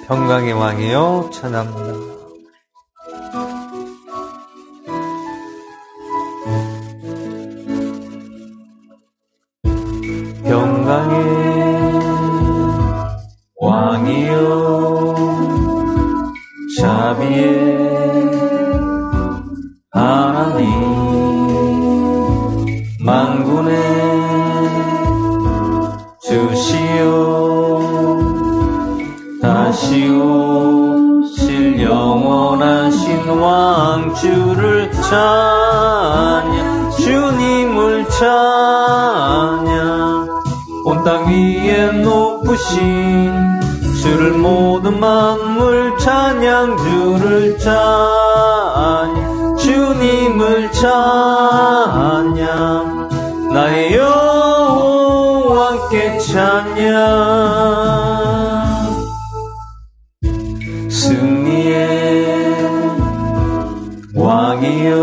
평강의 왕이여 찬양합니다. 평강의 왕이여 자비의 하나님 만군의 주시여 다시 오실 영원하신 왕주를 찬양 주님을 찬양 온 땅 위에 높으신 주를 모든 만물 찬양 주를 찬양 주님을 찬양 나의 여호와께 찬양 승리의 왕이여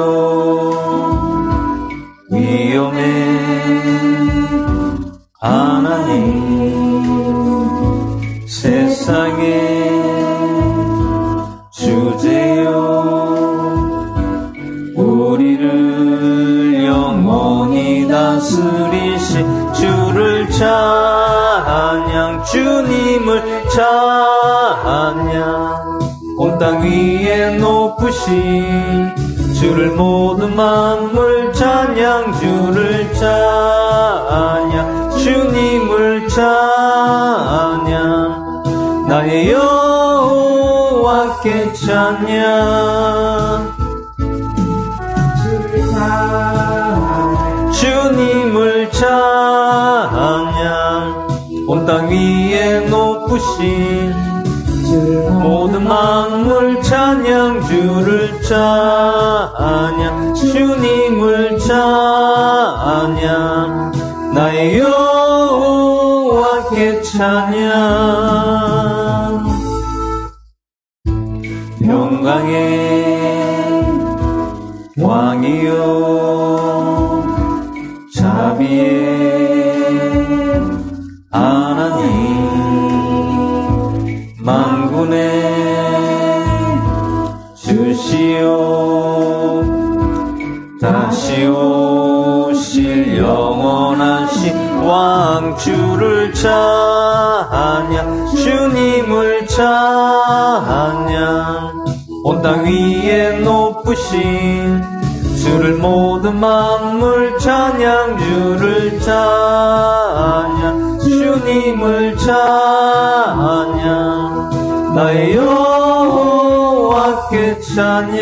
위엄의 하나님 세상의 주제여 우리를 영원히 다스리신 주를 찬양 주님을 찬양 온 땅 위에 높으신 주를 모든 만물 찬양 주를 찬양 주님을 찬양 나의 여호와께 찬양 주를 찬양 주님을 찬양 온 땅 위에 높으신 모든 만물 찬양 주를 찬양 주님을 찬양 나의 여호와께 찬양 평강의 왕이여 자비의 하나님 만군의 주시여 다시 오실 영원하신 왕주를 찬양 주님을 찬양 온 땅 위에 높으신 주를 모든 만물 찬양 주를 찬양 주님을 찬양 나의 여호와께 찬양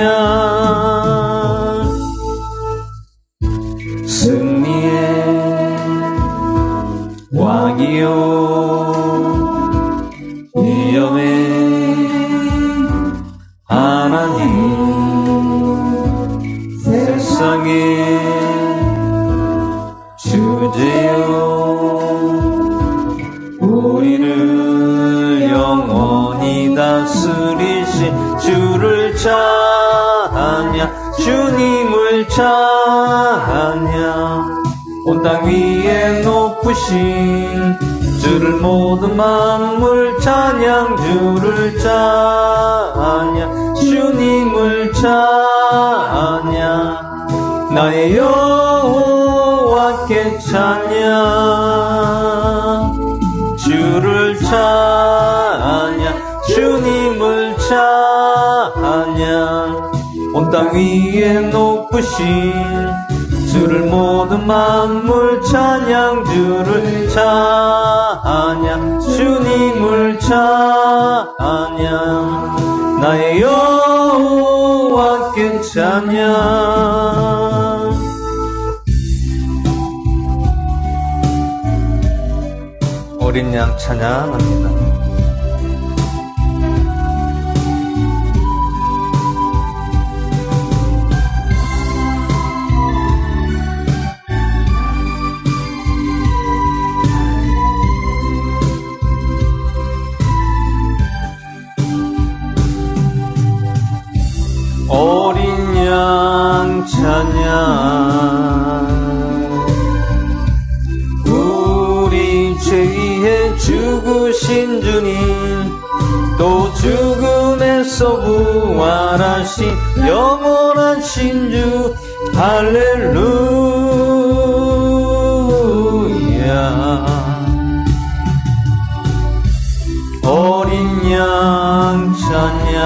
승리의 왕이여 위엄의 하나님 세상의 주제여 우리를 영원히 다스리신 주를 찬양 주님을 찬양 온 땅 위에 높으신 주를 모든 만물 찬양 주를 찬양 주님을 찬양 나의 여호와께 찬양 주를 찬양 주님을 찬양 온 땅 위에 높으신 주를 모든 만물 찬양 주를 찬양 주님을 찬양 나의 여호와께 찬양 어린 양 찬양합니다. 어린 양 찬양 우리 죄 위해 죽으신 주님 또 죽음에서 부활하신 영원한 신주 할렐루야. 어린 양 찬양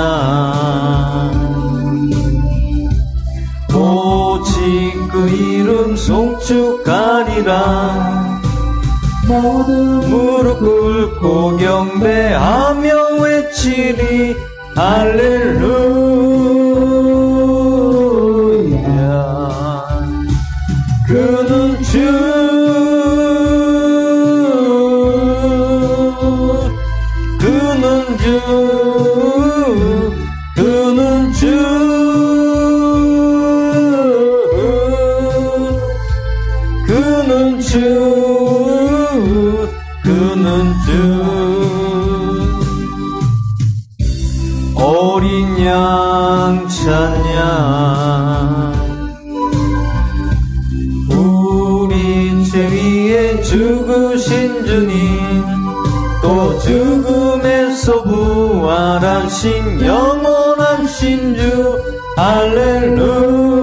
오직 그 이름 송축하리라. 모든 무릎 꿇고 경배하며 외치리 할렐루야. 그는 그는 주 어린 양 찬양 우리 죄 위에 죽으신 주님 또 죽음에서 부활하신 영원한 신주 할렐루야.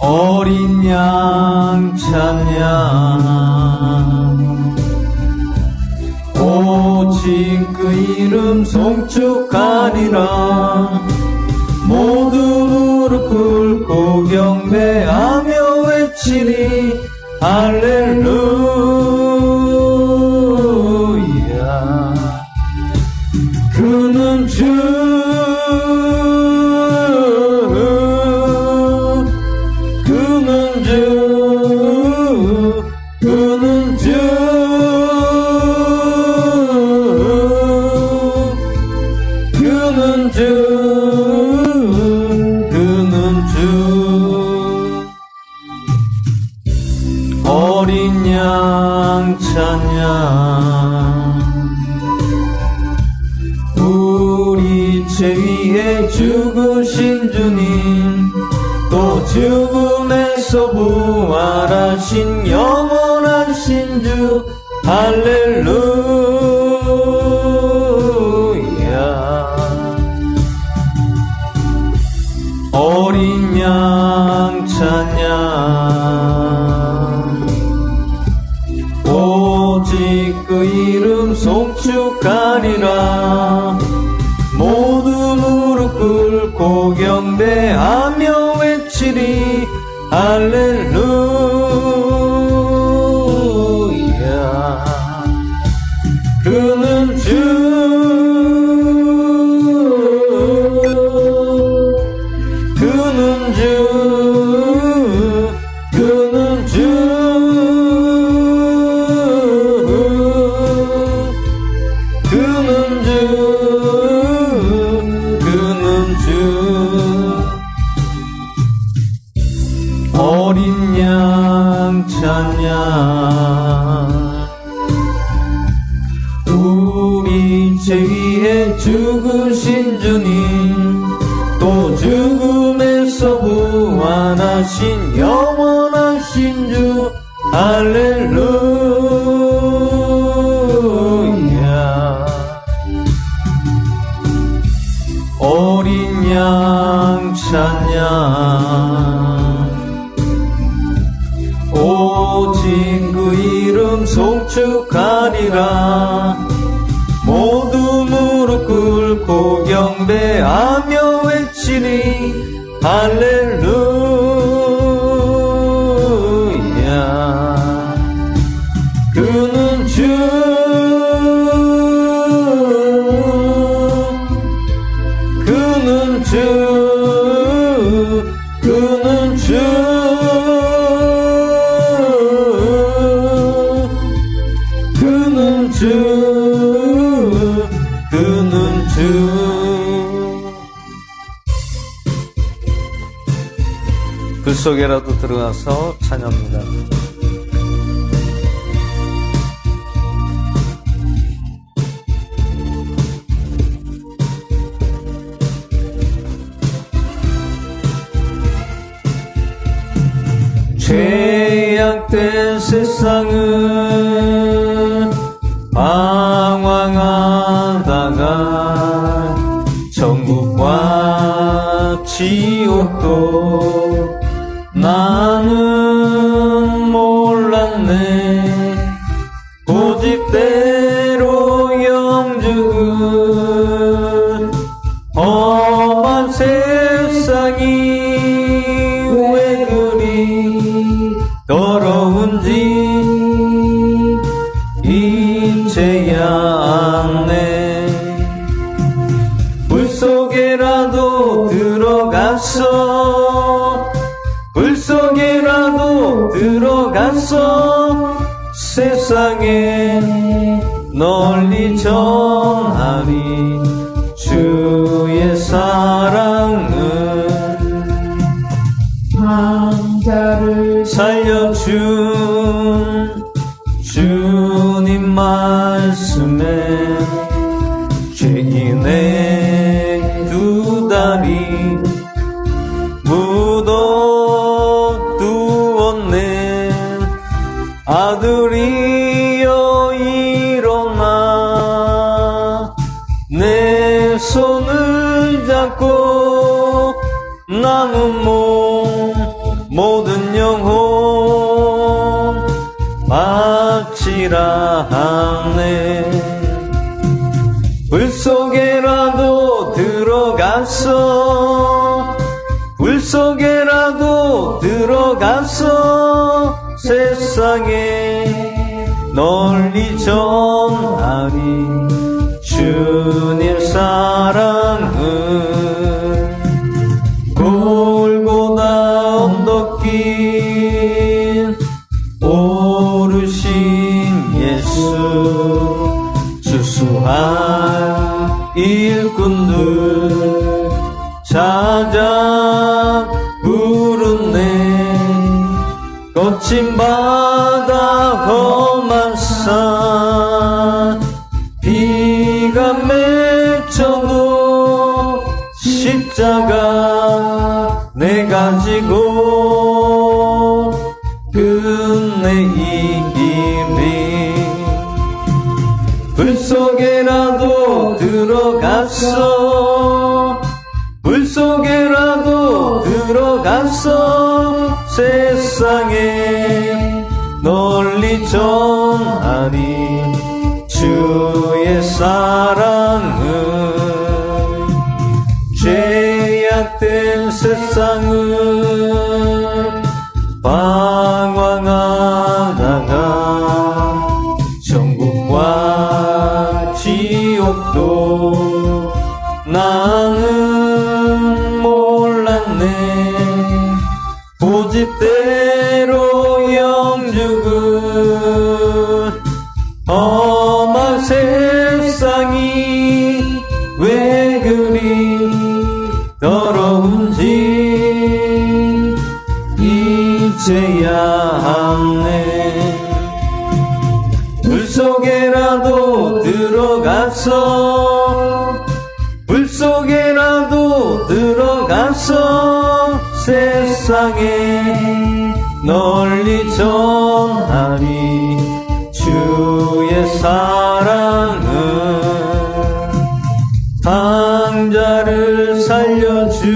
어린 양 찬양 오직 그 이름 송축하리라. 모두 무릎 꿇고 경배하며 외치리 할렐루야. 그는 어린 양 찬양 우리 죄 위에 죽으신 주님 또 죽음에서 부활하신 영원한 신주 할렐루야. 어린 양 찬양 오직 그 이름 송축하리라. 모두 무릎 꿇고 경배하며 외치리 할렐루야. 그는 어린 양 찬양 우리 죄 위에 죽으신 주님 또 죽음에서 부활하신 영원한 신주 할렐루야. 어린 양 찬양 오직 그 이름 송축하리라. 모두 무릎 꿇고 경배하며 외치리 할렐루야. 그는 그 속에라도 들어가서 찬양합니다. 죄악 죄악된 세상을 방황하다가 천국과 지옥도 나는 몰랐네. 고집대로 영죽은 험한 세상이 왜 그리 더러운지 이제야 않네. 물속에라도 들어가서 세상에 널리 전하리 주의 사랑은. 왕자를 살려준 주님 말씀에 죄인의 두 다리 묻어두었네. 아들이여 일어나 내 손을 잡고 남은 몸 모든 영혼 바치라 하네. 불속에라도 들어가서 세상에 널리 전하리 주님 사랑은. 골고다 언덕길 오르신 예수 수수한 일꾼들 찾아 부르네. 거친 바다 험한 산 비가 맺혀도 십자가 내가 지고 끝내 이기리. 불속에라도 들어가서 세상에 널리 전하리 주의 사랑은. 죄악된 세상을 방황하다가 천국과 지옥도 나는 몰랐네. 고집대로 영죽은 험한 세상이 왜 그리 더러운지 이제야 않네. 불속에라도 들어가서 세상에 널리 전하리 주의 사랑은. 당자를 살려준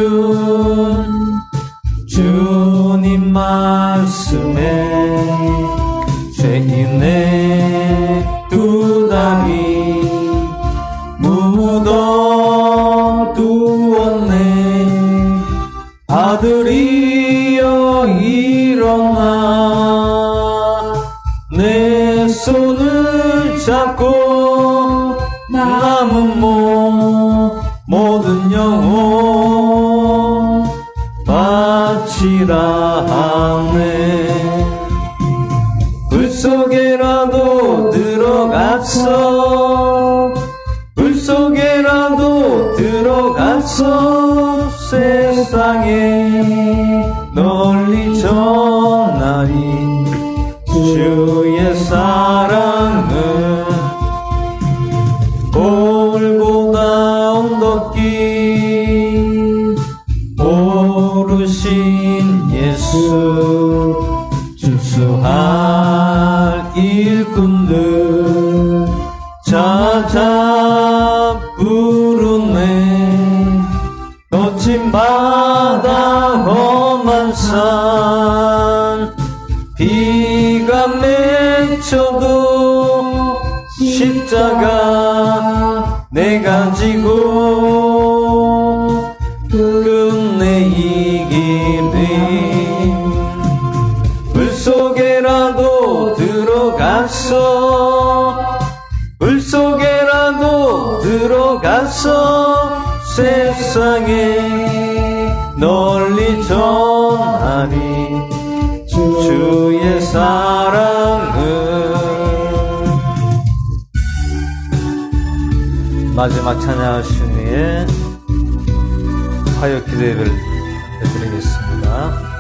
주님 말씀에 죄인의 두 다리 묻어두었네. 아들이여 일어나 내 손을 잡고 남은 몸 모든 영혼 바치라 하네. 불속에라도 들어가서 세상에 널리 전하리 주의 사랑은. 골고다 언덕길 오르신 예수 추수할 일꾼들 찾아 부르네. 거친 바다 험한 산 비가 맺혀도 십자가 내가 지고 끝내 이기리. 물속에라도 들어가서 세상에 널리 전하리 주의 사랑을. 마지막 찬양하신 후에 화요 기도를 해드리겠습니다.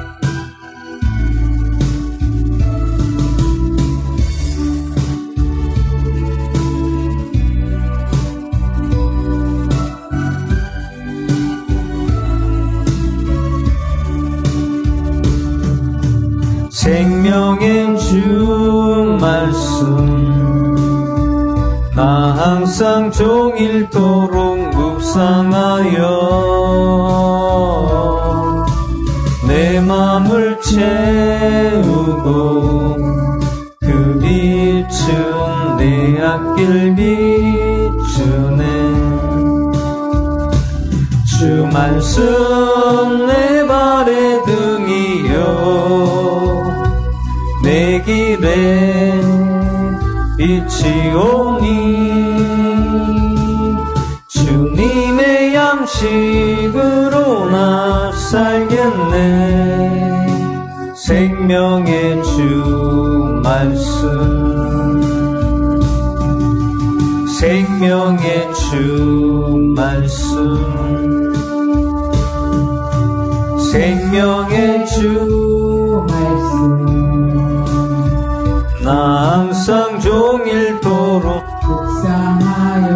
생명의 주 말씀 나 항상 종일토록 묵상하여 내 맘을 채우고 그 빛은 내 앞길 비추네. 주 말씀 내 발의 등이요 내 길에 빛이 오니. 주님의 양식으로 나 살겠네. 생명의 주 말씀 생명의 주 말씀 생명의 주 말씀 나 항상 종일토록 묵상하여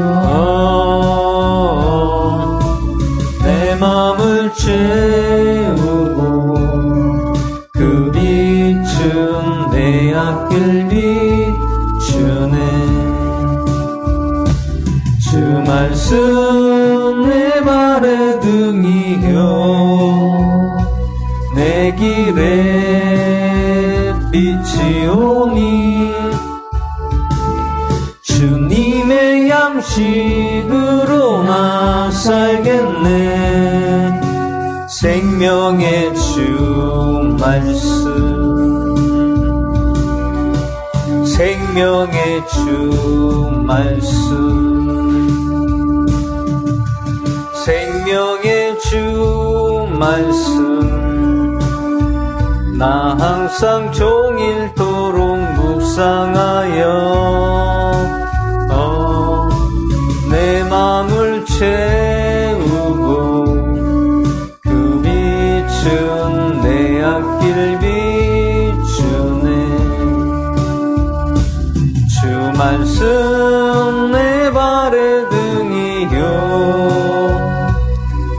내 맘을 채우고 그 빛은 내 앞길 비추네. 주 말씀 내 발의 등이요 내 길에 빛이 오니. 주님의 양식으로 나 살겠네. 생명의 주 말씀 생명의 주 말씀 생명의 주 말씀 나 항상 종일토록 묵상하여 내 맘을 채우고 그 빛은 내 앞길 비추네. 주 말씀 내 발의 등이요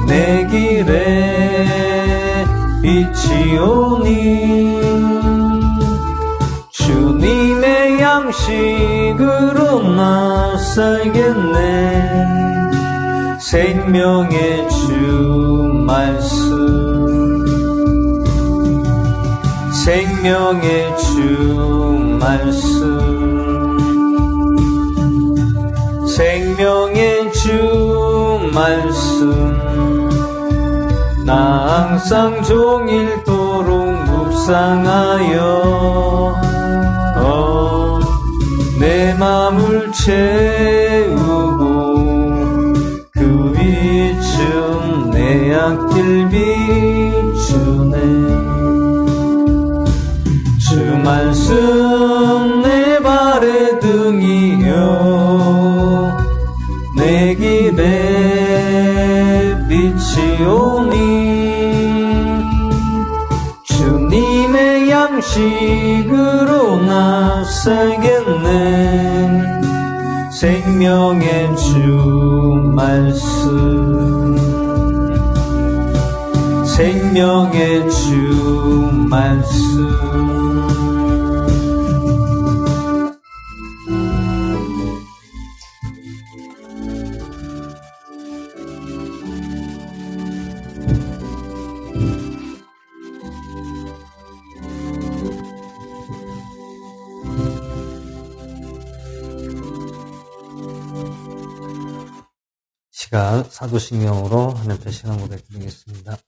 내 길에 빛이 오니. 주님의 양식으로 나 살겠네. 생명의 주 말씀 생명의 주 말씀 생명의 주 말씀 나 항상 종일토록 묵상하여 내 맘을 채우고 그 빛은 내 앞길 비추네. 주 말씀 내 발의 등이요 내 길에 빛이 오니. 주님의 양식으로 나 살겠네. 생명의 주 말씀 생명의 주 말씀 시간 사도신경으로 하나님께 신앙 고백드리겠습니다.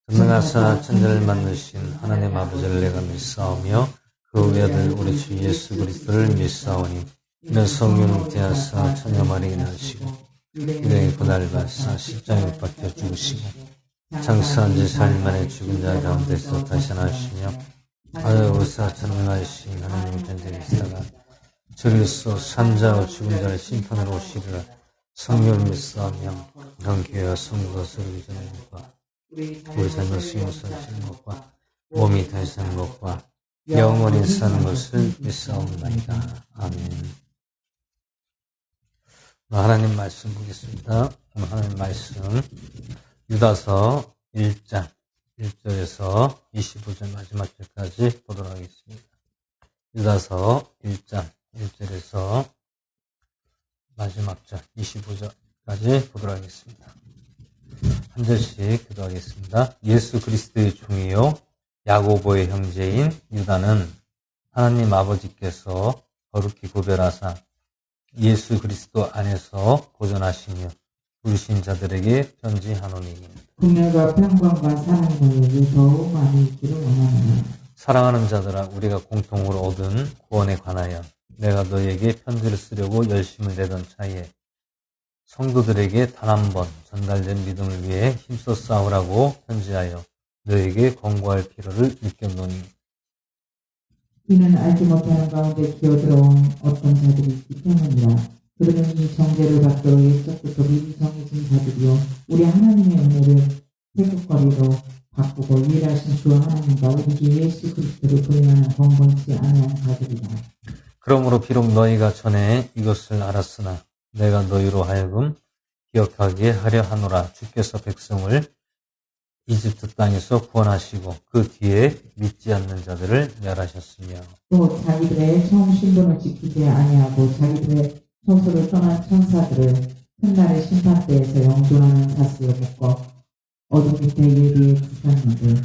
전능하사 천지를 만드신 하나님 아버지를 내가 믿사오며 그 외아들 우리 주 예수 그리스도를 믿사오니 이는 성령을 대하사 천녀 마리에 나시고 유대의 고난을 받사 십자가에 못 박혀 죽으시고 장사한 지 4일 만에 죽은 자 가운데서 다시 나시며 아유로사 전능하신 하나님 편지에 있다가 저리로서 산자와 죽은 자를 심판으로 오시리라. 성령을 믿사오며 교회와 성도가 서로 전하는 것과 우리 삶을 수용하시는 것과 몸이 다시 사는 것과 영원히 사는 것을 믿사옵나이다. 아멘. 하나님 말씀 보겠습니다. 하나님 말씀 유다서 1장 1절에서 25절 마지막 절까지 보도록 하겠습니다. 유다서 1장 1절에서 마지막 절 25절까지 보도록 하겠습니다. 한 절씩 기도하겠습니다. 예수 그리스도의 종이요 야고보의 형제인 유다는 하나님 아버지께서 거룩히 구별하사 예수 그리스도 안에서 보존하시며 부르신 자들에게 편지하노니 국내가 평강과 사랑을 더욱 많이 있기를 원하노라. 사랑하는 자들아, 우리가 공통으로 얻은 구원에 관하여 내가 너에게 편지를 쓰려고 열심을 내던 차에 성도들에게 단 한 번 전달된 믿음을 위해 힘써 싸우라고 편지하여 너에게 권고할 필요를 느꼈노니 이는 알지 못하는 가운데 기어들어온 어떤 자들이 있기 때문이라. 그들은 이 정죄를 받도록 옛적부터 미리 정해진 자들이요 우리 하나님의 은혜를 태극거리로 바꾸고 유일하신 주 하나님과 우리 주 예수 그리스도를 부인하는 번번치 아니한 자들이라. 그러므로 비록 너희가 전에 이것을 알았으나 내가 너희로 하여금 기억하게 하려 하노라. 주께서 백성을 이집트 땅에서 구원하시고 그 뒤에 믿지 않는 자들을 멸하셨으며 또 자기들의 처음 신분을 지키지 아니하고 자기들의 처소를 떠난 천사들을 큰 날의 심판대에서 영존하는 사슬로 묶어 어둠 밑에 예비해 두셨는데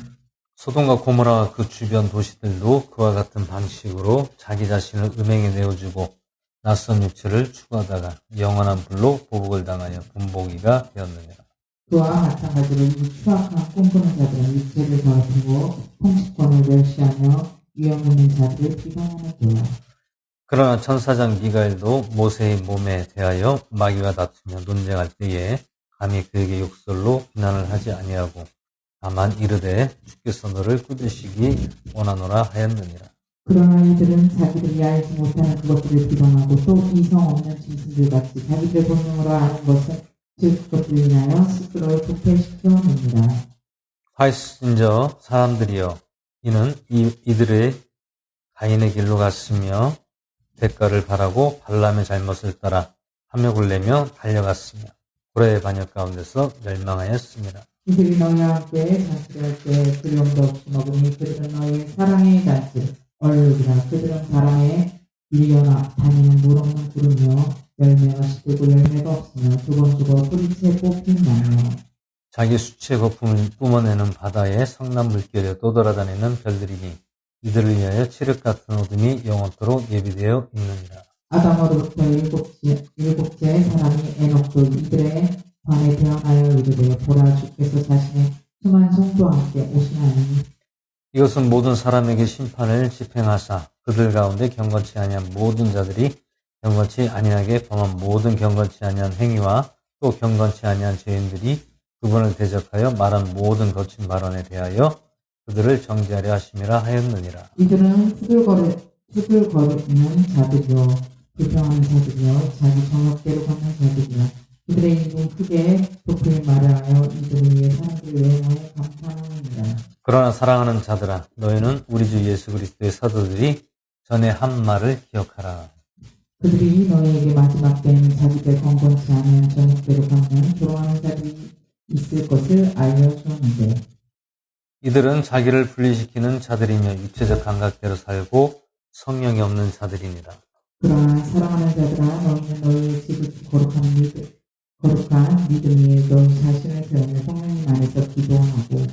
소돔과 고모라와 그 주변 도시들도 그와 같은 방식으로 자기 자신을 음행에 내어주고 낯선 육체를 추구하다가 영원한 불로 보복을 당하여 분보기가 되었느니라. 그와 마찬가지로 이 추악한 꿈꾸는 자들은 육체를 더럽히고 통치권을 멸시하며 위험 있는 자들을 비방하는도다. 그러나 천사장 미가엘도 모세의 몸에 대하여 마귀와 다투며 논쟁할 때에 감히 그에게 욕설로 비난을 하지 아니하고 다만 이르되 주께서 너를 꾸짖으시기 원하노라 하였느니라. 그러나 이들은 자기들이 알지 못하는 그것들을 비방하고 또 이성 없는 짐승들같이 자기들 본능으로 아는 것은 즉 그것들을 인하여 스스로를 부패시켜놓느니라. 화이스인저 사람들이여, 이는 이들의 가인의 길로 갔으며 대가를 바라고 발람의 잘못을 따라 탐욕을 내며 달려갔으며 고래의 반역 가운데서 멸망하였습니다. 이들이 너희와 함께 잔치를 할 때 두려움도 없이 먹으니 그들은 너희의 사랑의 잔치 얼룩이라. 그들은 바람에 밀려나 다니는 물 없는 구름이요 열매가 시들고 열매가 없으며 두 번 죽어 뿌리채 뽑힌 나무요 자기 수치의 거품을 뿜어내는 바다에 성난 물결에 떠돌아다니는 별들이니 이들을 위하여 칠흑 같은 어둠이 영원토록 예비되어 있느니라. 아담으로부터 일곱째 사람이 에녹도 이들의 관에 태어나여 이르되 보라 주께서 자신의 수많은 성도와 함께 오시나니 이것은 모든 사람에게 심판을 집행하사 그들 가운데 경건치 아니한 모든 자들이 경건치 아니하게 범한 모든 경건치 아니한 행위와 또 경건치 아니한 죄인들이 그분을 대적하여 말한 모든 거친 발언에 대하여 그들을 정죄하려 하심이라 하였느니라. 이들은 투들거리는 자들이요 불평하는 자들이요 자기 정욕대로 걷는 자들이요 그들의 인분 크게 높을 말을 하여 이들을 위해 사람들의 외모에 감탄하느니라. 그러나 사랑하는 자들아, 너희는 우리 주 예수 그리스도의 사도들이 전에 한 말을 기억하라. 그들이 너희에게 마지막 때에는 자기들 건건치 아니한 정욕대로 걷는 조롱하는 자들이 있을 것을 알려주었는데 이들은 자기를 분리시키는 자들이며 육체적 감각대로 살고 성령이 없는 자들이니라. 그러나 사랑하는 자들아 너희는 너희의 지극히 거룩한 믿음 위에 너희 자신을 세우며 성령님 안에서 기도하고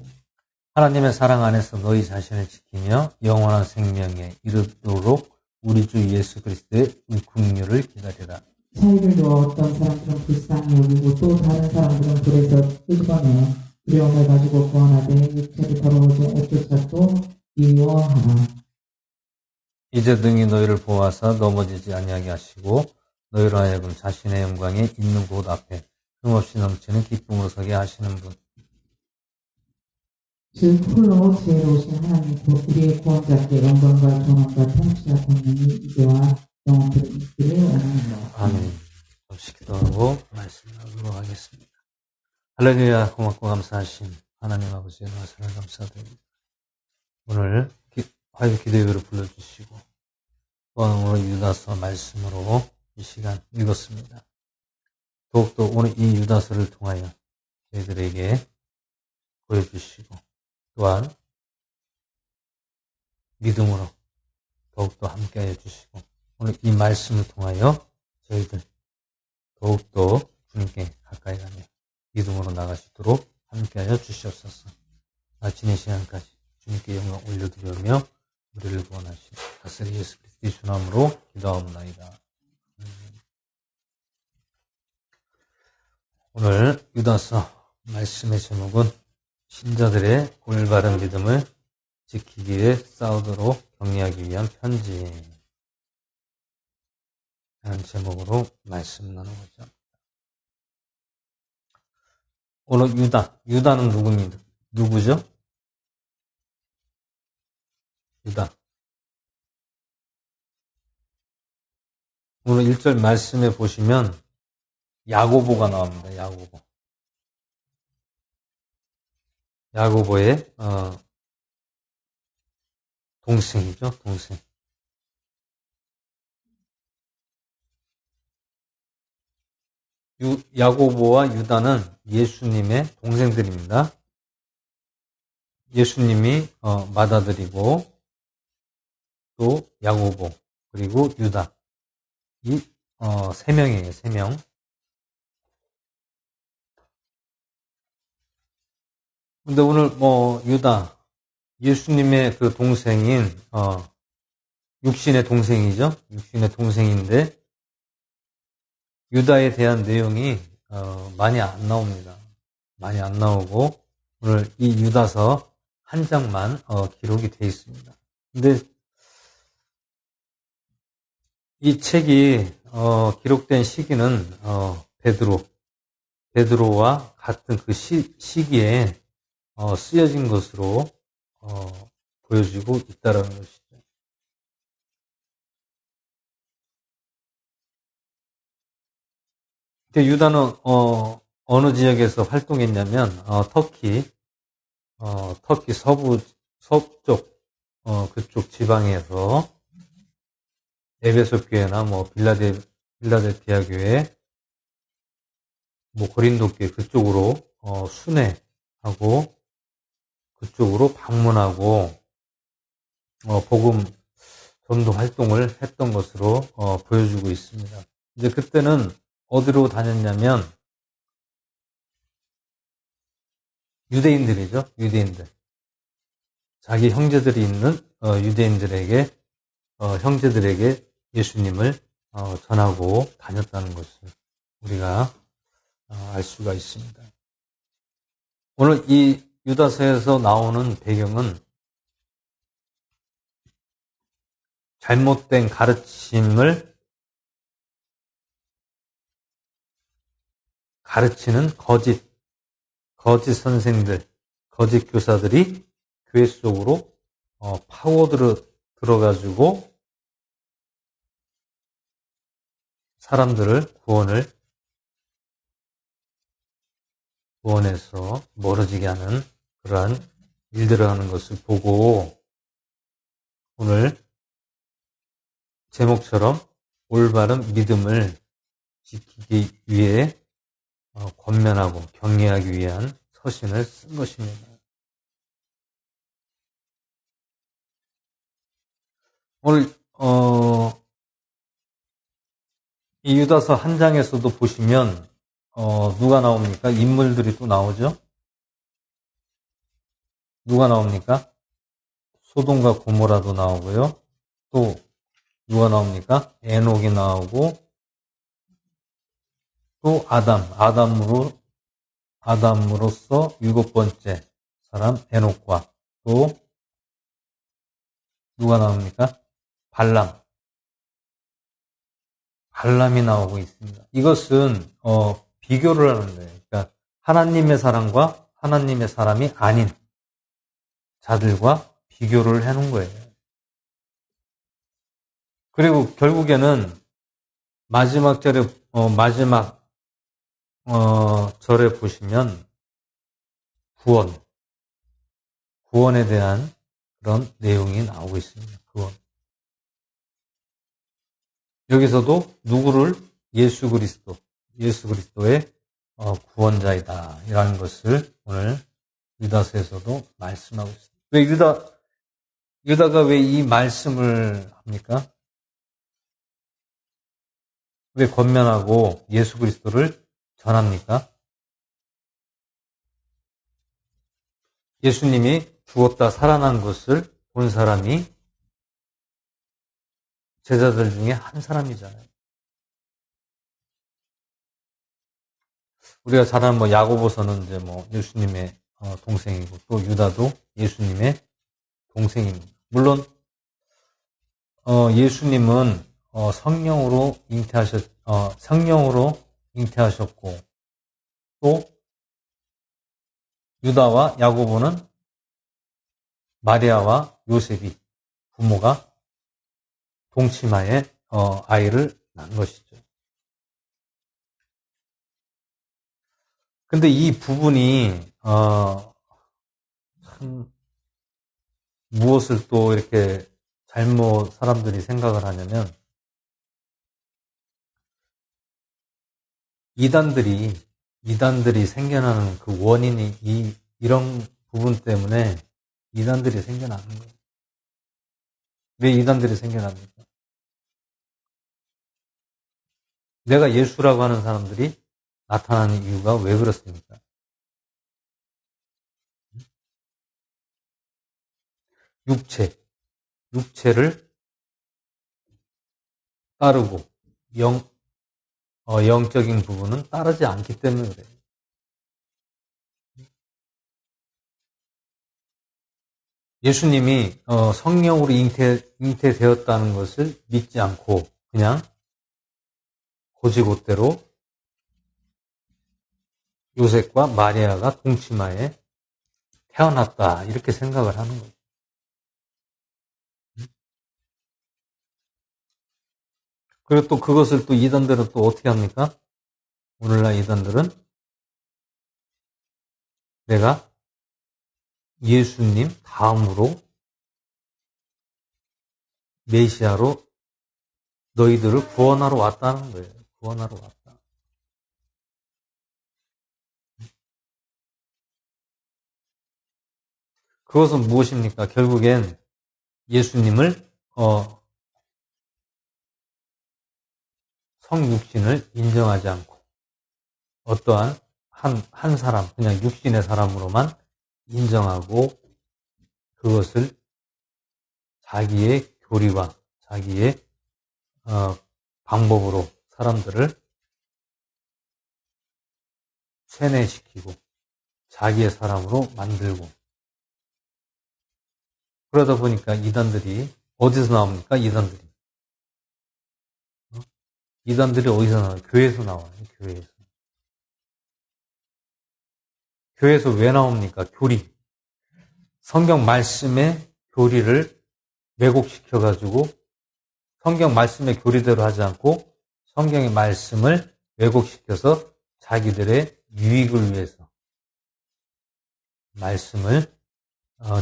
하나님의 사랑 안에서 너희 자신을 지키며 영원한 생명에 이르도록 우리 주 예수 그리스도의 긍휼을 기다리라. 차이를 두어 어떤 사람들은 불쌍히 여기고 또 다른 사람들은 불에서 끄집어내어 두려움을 가지고 구원하되 육체를 더러워져 애쫓아도 미워하라. 이제 등이 너희를 보호하사 넘어지지 아니하게 하시고 너희로 하여금 자신의 영광에 있는 곳 앞에 흠없이 넘치는 기쁨으로 서게 하시는 분. 즉 홀로 지혜로우신 하나님 우리의 구원자께 영광과 존엄과 통치와 권능이 이제와 영원토록 있기를 원하노라. 아멘. 잠시 기도하고 말씀 나누도록 하겠습니다. 할렐루야. 고맙고 감사하신 하나님 아버지의 말씀을 감사드립니다. 오늘 화요 기도 예배를 불러주시고 또한 오늘 유다서 말씀으로 이 시간 읽었습니다. 더욱더 오늘 이 유다서를 통하여 저희들에게 보여주시고 또한 믿음으로 더욱더 함께하여 주시고 오늘 이 말씀을 통하여 저희들 더욱더 주님께 가까이 가며 믿음으로 나가시도록 함께하여 주시옵소서. 마친 이 시간까지 주님께 영광 올려드리며 우리를 구원하신 다스리 예수 그리스도의 주남으로 기도하옵나이다. 오늘 유다서 말씀의 제목은 신자들의 올바른 믿음을 지키기 위해 싸우도록 격려하기 위한 편지 라는 제목으로 말씀 나누고자 합니다. 오늘 유다는 누구죠? 유다. 오늘 1절 말씀에 보시면 야고보가 나옵니다. 야고보의 동생이죠. 동생. 야고보와 유다는 예수님의 동생들입니다. 예수님이 맏아들이고 또 야고보 그리고 유다 이 세 명이에요. 세 명. 근데 오늘 유다 예수님의 그 동생인 육신의 동생이죠. 육신의 동생인데 유다에 대한 내용이 많이 안 나옵니다. 많이 안 나오고 오늘 이 유다서 한 장만 기록이 되어 있습니다. 근데 이 책이 기록된 시기는 베드로와 같은 그 시기에 쓰여진 것으로 보여지고 있다라는 것이죠. 근데 유다는 어느 지역에서 활동했냐면 터키 서쪽 그쪽 지방에서 에베소 교회나 빌라델피아 교회, 고린도 교회 그쪽으로 순회하고 그쪽으로 방문하고 복음 전도 활동을 했던 것으로 보여주고 있습니다. 이제 그때는 어디로 다녔냐면 유대인들이죠. 유대인들. 자기 형제들이 있는 유대인들에게 형제들에게 예수님을 전하고 다녔다는 것을 우리가 알 수가 있습니다. 오늘 이 유다서에서 나오는 배경은 잘못된 가르침을 가르치는 거짓 선생들, 거짓 교사들이 교회 속으로 들어가지고 사람들을 구원해서 멀어지게 하는 그러한 일들을 하는 것을 보고 오늘 제목처럼 올바른 믿음을 지키기 위해 권면하고 격려하기 위한 서신을 쓴 것입니다. 오늘 이 유다서 한 장에서도 보시면 누가 나옵니까? 인물들이 또 나오죠? 누가 나옵니까? 소돔과 고모라도 나오고요. 또 누가 나옵니까? 에녹이 나오고 또 아담으로서 일곱 번째 사람 에녹과 또 누가 나옵니까? 발람이 나오고 있습니다. 이것은 비교를 하는 거예요. 그러니까 하나님의 사람과 하나님의 사람이 아닌 자들과 비교를 해놓은 거예요. 그리고 결국에는 마지막 절에 절에 보시면 구원에 대한 그런 내용이 나오고 있습니다. 구원. 여기서도 누구를 예수 그리스도의 구원자이다 이라는 것을 오늘 유다서에서도 말씀하고 있습니다. 왜 유다가 왜 이 말씀을 합니까? 왜 권면하고 예수 그리스도를 전합니까? 예수님이 죽었다 살아난 것을 본 사람이 제자들 중에 한 사람이잖아요. 우리가 잘 아는 야고보서는 이제 예수님의 동생이고 또 유다도 예수님의 동생입니다. 물론 예수님은 성령으로 잉태하셨고 또 유다와 야고보는 마리아와 요셉이 부모가 동치마에 아이를 낳은 것이죠. 근데 이 부분이 참 무엇을 또 이렇게 잘못 사람들이 생각을 하냐면 이단들이 생겨나는 그 원인이 이런 부분 때문에 이단들이 생겨나는 거예요. 왜 이단들이 생겨납니까? 내가 예수라고 하는 사람들이 나타나는 이유가 왜 그렇습니까? 육체를 따르고 영적인 부분은 따르지 않기 때문에 그래요. 예수님이 성령으로 잉태되었다는 것을 믿지 않고 그냥 고지고대로 요셉과 마리아가 동치마에 태어났다 이렇게 생각을 하는 거죠. 그리고 또 그것을 또 이단들은 또 어떻게 합니까? 오늘날 이단들은 내가 예수님 다음으로 메시아로 너희들을 구원하러 왔다는 거예요. 구원하러 왔다. 그것은 무엇입니까? 결국엔 예수님을 성육신을 인정하지 않고 어떠한 한 사람, 그냥 육신의 사람으로만 인정하고 그것을 자기의 교리와 자기의 방법으로 사람들을 세뇌시키고 자기의 사람으로 만들고 그러다 보니까 이단들이 어디서 나옵니까? 이단들이 어디서 나와요? 교회에서 나와요. 교회에서 왜 나옵니까? 교리. 성경 말씀의 교리를 왜곡시켜가지고 성경 말씀의 교리대로 하지 않고 성경의 말씀을 왜곡시켜서 자기들의 유익을 위해서 말씀을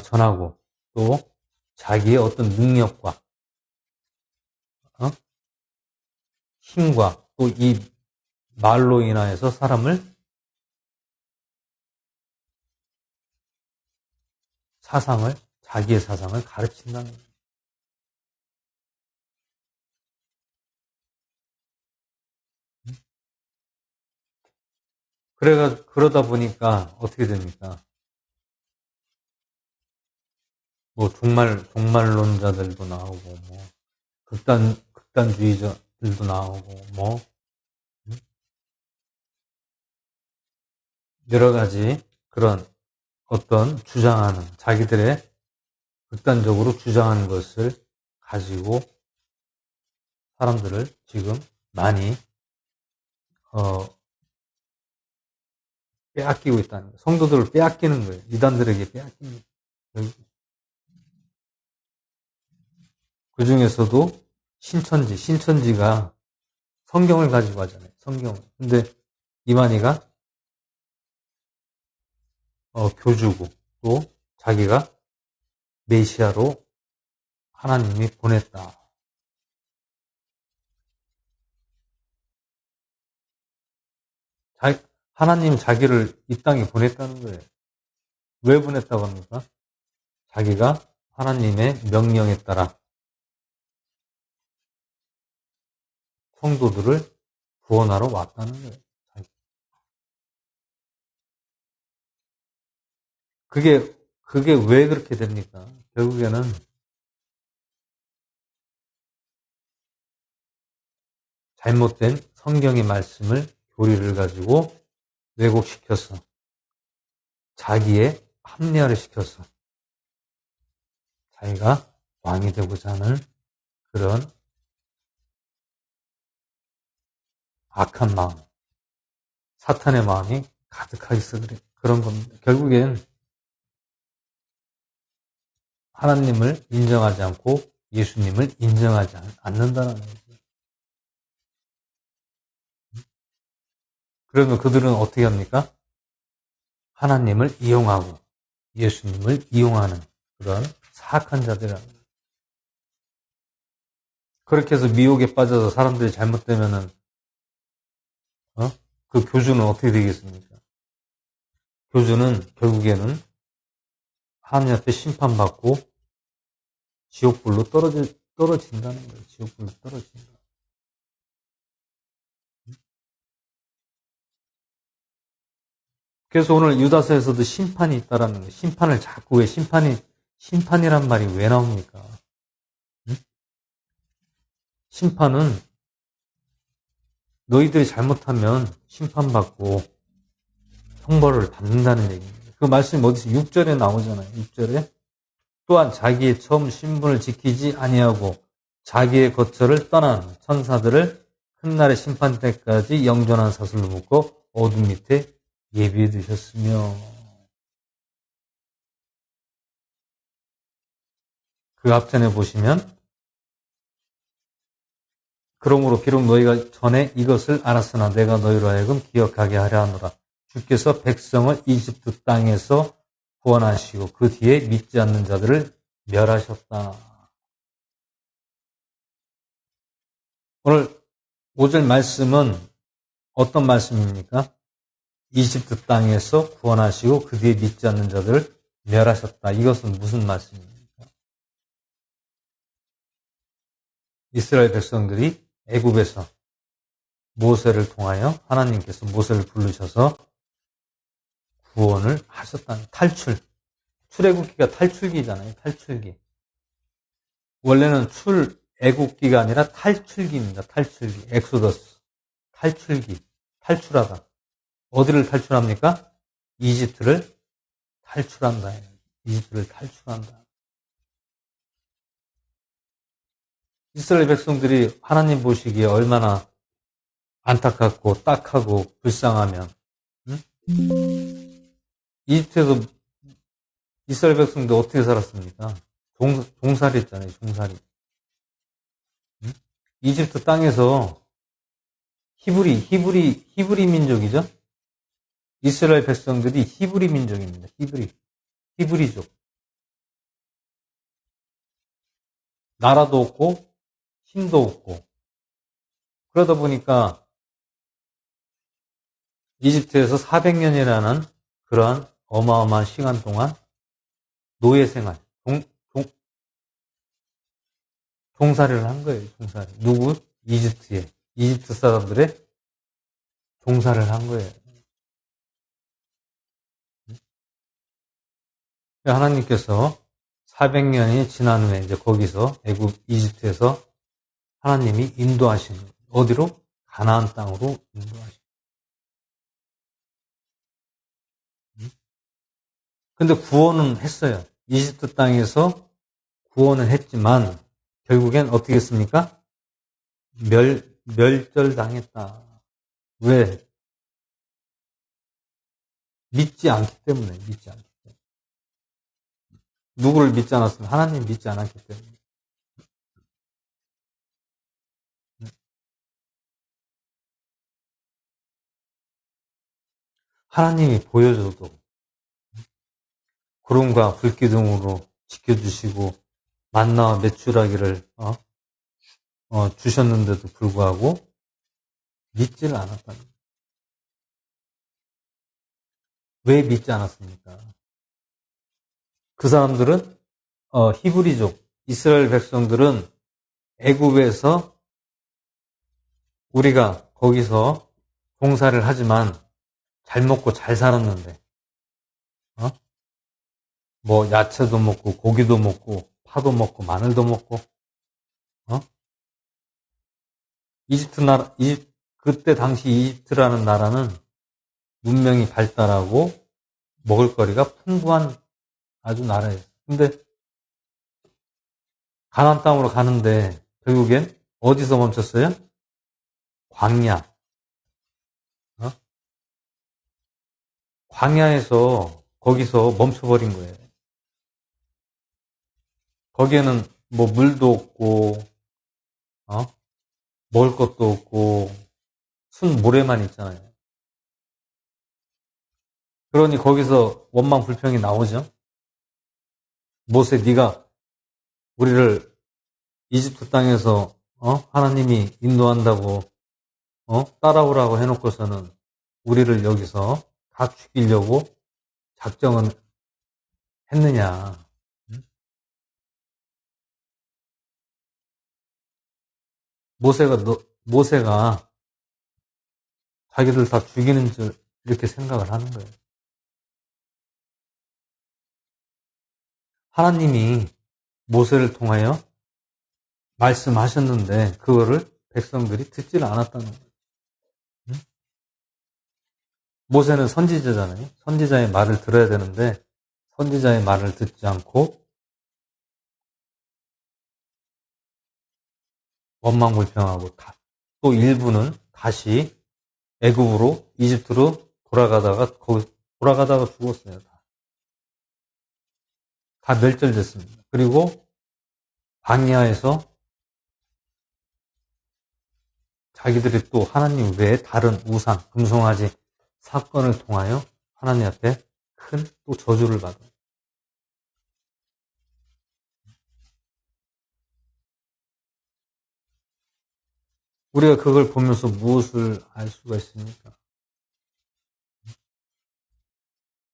전하고 또 자기의 어떤 능력과 힘과 또 이 말로 인하여서 자기의 사상을 가르친다는 거예요. 그러다 보니까 어떻게 됩니까? 종말론자들도 나오고, 극단주의자들도 나오고, 여러 가지 그런 어떤 주장하는, 자기들의 극단적으로 주장하는 것을 가지고 사람들을 지금 많이 빼앗기고 있다는 거예요. 성도들을 빼앗기는 거예요. 이단들에게 빼앗기는 거예요. 그 중에서도 신천지가 성경을 가지고 하잖아요. 성경을. 근데 이만희가 교주고 또 자기가 메시아로 하나님이 보냈다. 하나님 자기를 이 땅에 보냈다는 거예요. 왜 보냈다고 합니까? 자기가 하나님의 명령에 따라 성도들을 구원하러 왔다는 거예요. 그게 왜 그렇게 됩니까? 결국에는 잘못된 성경의 말씀을 교리를 가지고 왜곡시켜서 자기의 합리화를 시켜서 자기가 왕이 되고자 하는 그런 악한 마음, 사탄의 마음이 가득하게 있어 그런 겁니다. 결국엔 하나님을 인정하지 않고 예수님을 인정하지 않는다는 거죠. 그러면 그들은 어떻게 합니까? 하나님을 이용하고 예수님을 이용하는 그런 사악한 자들이라는 거예요. 그렇게 해서 미혹에 빠져서 사람들이 잘못되면은 그 교주는 어떻게 되겠습니까? 교주는 결국에는 하나님 앞에 심판받고 지옥불로 떨어진다는 거예요. 지옥불로 떨어진다. 그래서 오늘 유다서에서도 심판이 있다라는 거예요. 심판을 자꾸 왜 심판이란 말이 왜 나옵니까? 심판은 너희들이 잘못하면 심판받고 형벌을 받는다는 얘기입니다. 그 말씀이 어디서 6절에 나오잖아요. 6절에 또한 자기의 처음 신분을 지키지 아니하고 자기의 거처를 떠난 천사들을 큰 날의 심판 때까지 영존한 사슬로 묶어 어둠 밑에 예비해 두셨으며 그 앞전에 보시면 그러므로 비록 너희가 전에 이것을 알았으나 내가 너희로 하여금 기억하게 하려 하노라. 주께서 백성을 이집트 땅에서 구원하시고 그 뒤에 믿지 않는 자들을 멸하셨다. 오늘 5절 말씀은 어떤 말씀입니까? 이집트 땅에서 구원하시고 그 뒤에 믿지 않는 자들을 멸하셨다. 이것은 무슨 말씀입니까? 이스라엘 백성들이 애굽에서 모세를 통하여 하나님께서 모세를 부르셔서 구원을 하셨다는 출애굽기가 탈출기잖아요. 탈출기. 원래는 출애굽기가 아니라 탈출기입니다. 탈출기. 엑소더스. 탈출기. 탈출하다. 어디를 탈출합니까? 이집트를 탈출한다. 이집트를 탈출한다. 이스라엘 백성들이 하나님 보시기에 얼마나 안타깝고 딱하고 불쌍하면 이집트에서 이스라엘 백성들 어떻게 살았습니까? 종살이 했잖아요. 종살이. 이집트 땅에서 히브리 민족이죠. 이스라엘 백성들이 히브리 민족입니다. 히브리족. 나라도 없고 힘도 없고 그러다 보니까 이집트에서 400년이라는 그러한 어마어마한 시간 동안 노예 생활, 종살이를 한 거예요. 종살이. 누구? 이집트 사람들의 종살이를 한 거예요. 하나님께서 400년이 지난 후에 이제 거기서 이집트에서 하나님이 인도하신 어디로? 가나안 땅으로 인도하신 근데 구원은 했어요. 이집트 땅에서 구원은 했지만 결국엔 어떻게 했습니까? 멸절당했다. 왜? 믿지 않기 때문에. 누구를 믿지 않았으면 하나님 믿지 않았기 때문에. 하나님이 보여줘도 구름과 불기둥으로 지켜주시고 만나와 메추라기를 주셨는데도 불구하고 믿지를 않았다는 거예요. 왜 믿지 않았습니까? 그 사람들은 히브리족, 이스라엘 백성들은 애굽에서 우리가 거기서 봉사를 하지만 잘 먹고 잘 살았는데 뭐 야채도 먹고 고기도 먹고 파도 먹고 마늘도 먹고 그때 당시 이집트라는 나라는 문명이 발달하고 먹을거리가 풍부한 아주 나라예요. 근데 가나안 땅으로 가는데 결국엔 어디서 멈췄어요? 광야. 광야에서 거기서 멈춰버린 거예요. 거기에는 뭐 물도 없고 먹을 것도 없고 순 모래만 있잖아요. 그러니 거기서 원망 불평이 나오죠. 모세, 네가 우리를 이집트 땅에서 하나님이 인도한다고 따라오라고 해놓고서는 우리를 여기서 다 죽이려고 작정은 했느냐. 모세가 자기들 다 죽이는 줄 이렇게 생각을 하는 거예요. 하나님이 모세를 통하여 말씀하셨는데 그거를 백성들이 듣지를 않았다는 거예요. 모세는 선지자잖아요. 선지자의 말을 들어야 되는데 선지자의 말을 듣지 않고 원망불평하고 또 일부는 다시 애굽으로 이집트로 돌아가다가 죽었어요. 다 멸절됐습니다. 그리고 광야에서 자기들이 또 하나님 외에 다른 우상, 금송아지 사건을 통하여 하나님 앞에 큰 또 저주를 받아요. 우리가 그걸 보면서 무엇을 알 수가 있습니까?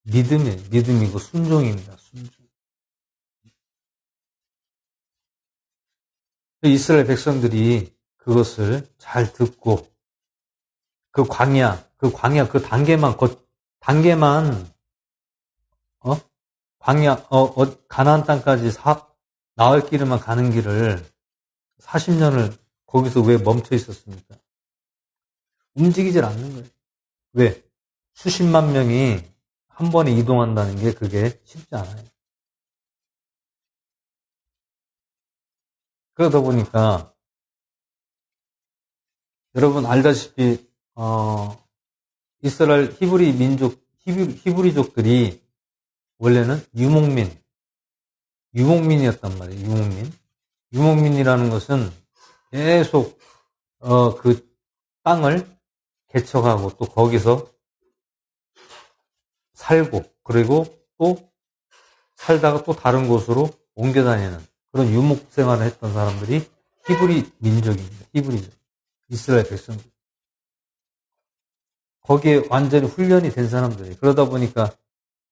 믿음이고 순종입니다. 순종. 이스라엘 백성들이 그것을 잘 듣고 그 광야 그 단계만 광야 가나안 땅까지 나을 길에만 가는 길을 40년을 거기서 왜 멈춰 있었습니까? 움직이질 않는 거예요. 왜? 수십만 명이 한 번에 이동한다는 게 그게 쉽지 않아요. 그러다 보니까 여러분 알다시피 이스라엘 히브리족들이 원래는 유목민이었단 말이에요. 유목민이라는 것은 계속 그 땅을 개척하고 또 거기서 살고 그리고 또 살다가 또 다른 곳으로 옮겨 다니는 그런 유목 생활을 했던 사람들이 히브리 민족입니다. 히브리족. 이스라엘 백성들. 거기에 완전히 훈련이 된 사람들이에요. 그러다 보니까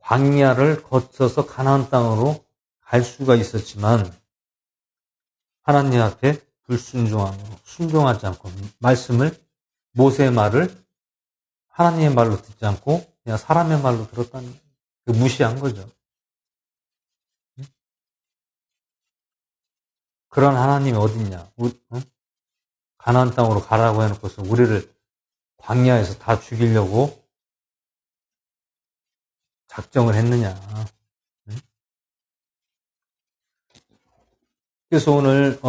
광야를 거쳐서 가나안 땅으로 갈 수가 있었지만 하나님 앞에 불순종하고 순종하지 않고 모세의 말을 하나님의 말로 듣지 않고 그냥 사람의 말로 들었다는 거예요. 무시한 거죠. 그런 하나님이 어딨냐. 가나안 땅으로 가라고 해놓고서 우리를 광야에서 다 죽이려고 작정을 했느냐. 그래서 오늘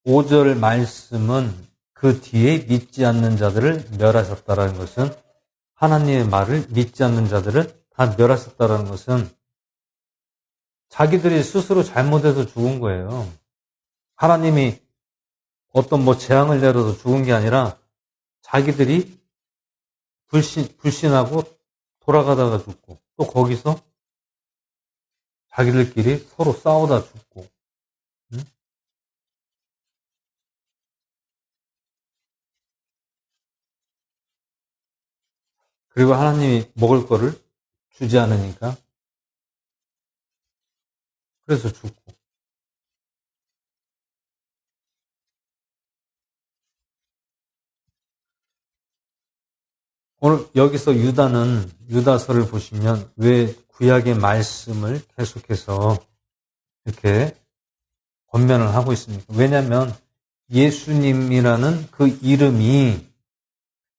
5절 말씀은 그 뒤에 믿지 않는 자들을 멸하셨다라는 것은, 하나님의 말을 믿지 않는 자들을 다 멸하셨다라는 것은 자기들이 스스로 잘못해서 죽은 거예요. 하나님이 어떤 재앙을 내려서 죽은 게 아니라 자기들이 불신하고 돌아가다가 죽고, 또 거기서 자기들끼리 서로 싸우다 죽고, 응? 그리고 하나님이 먹을 거를 주지 않으니까 그래서 죽고. 오늘 여기서 유다서를 보시면 왜 구약의 말씀을 계속해서 이렇게 권면을 하고 있습니까? 왜냐하면 예수님이라는 그 이름이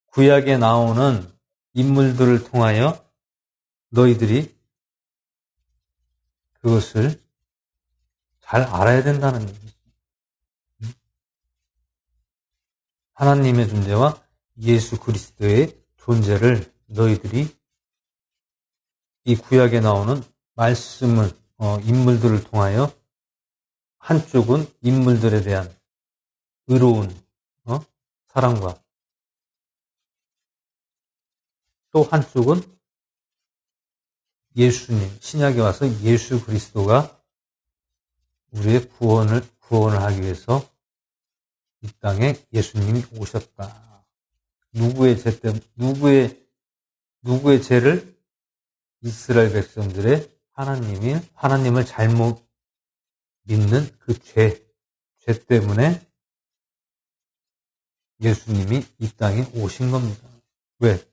구약에 나오는 인물들을 통하여 너희들이 그것을 잘 알아야 된다는 얘기죠. 하나님의 존재와 예수 그리스도의 존재를 너희들이 이 구약에 나오는 말씀을, 인물들을 통하여, 한쪽은 인물들에 대한 의로운 사랑과, 또 한쪽은 예수님, 신약에 와서 예수 그리스도가 우리의 구원을 하기 위해서 이 땅에 예수님이 오셨다. 누구의 죄를? 이스라엘 백성들의 하나님을 잘못 믿는 그 죄 때문에 예수님이 이 땅에 오신 겁니다. 왜?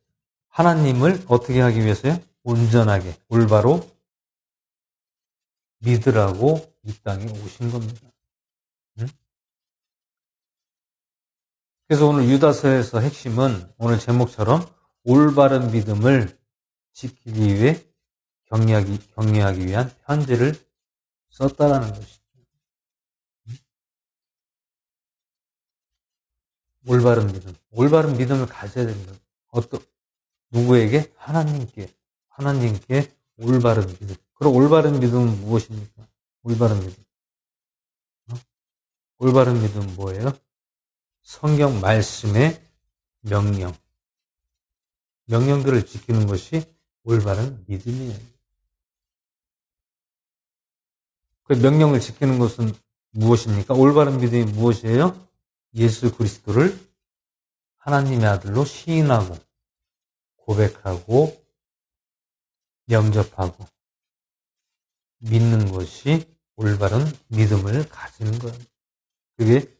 하나님을 어떻게 하기 위해서요? 온전하게, 올바로 믿으라고 이 땅에 오신 겁니다. 응? 그래서 오늘 유다서에서 핵심은 오늘 제목처럼 올바른 믿음을 지키기 위해 격려하기 위한 편지를 썼다라는 것이죠. 올바른 믿음을 가져야 됩니다. 누구에게? 하나님께 올바른 믿음. 그럼 올바른 믿음은 무엇입니까? 올바른 믿음은 뭐예요? 성경 말씀의 명령들을 지키는 것이 올바른 믿음이에요. 그 명령을 지키는 것은 무엇입니까? 올바른 믿음이 무엇이에요? 예수 그리스도를 하나님의 아들로 시인하고 고백하고 영접하고 믿는 것이 올바른 믿음을 가지는 거예요. 그게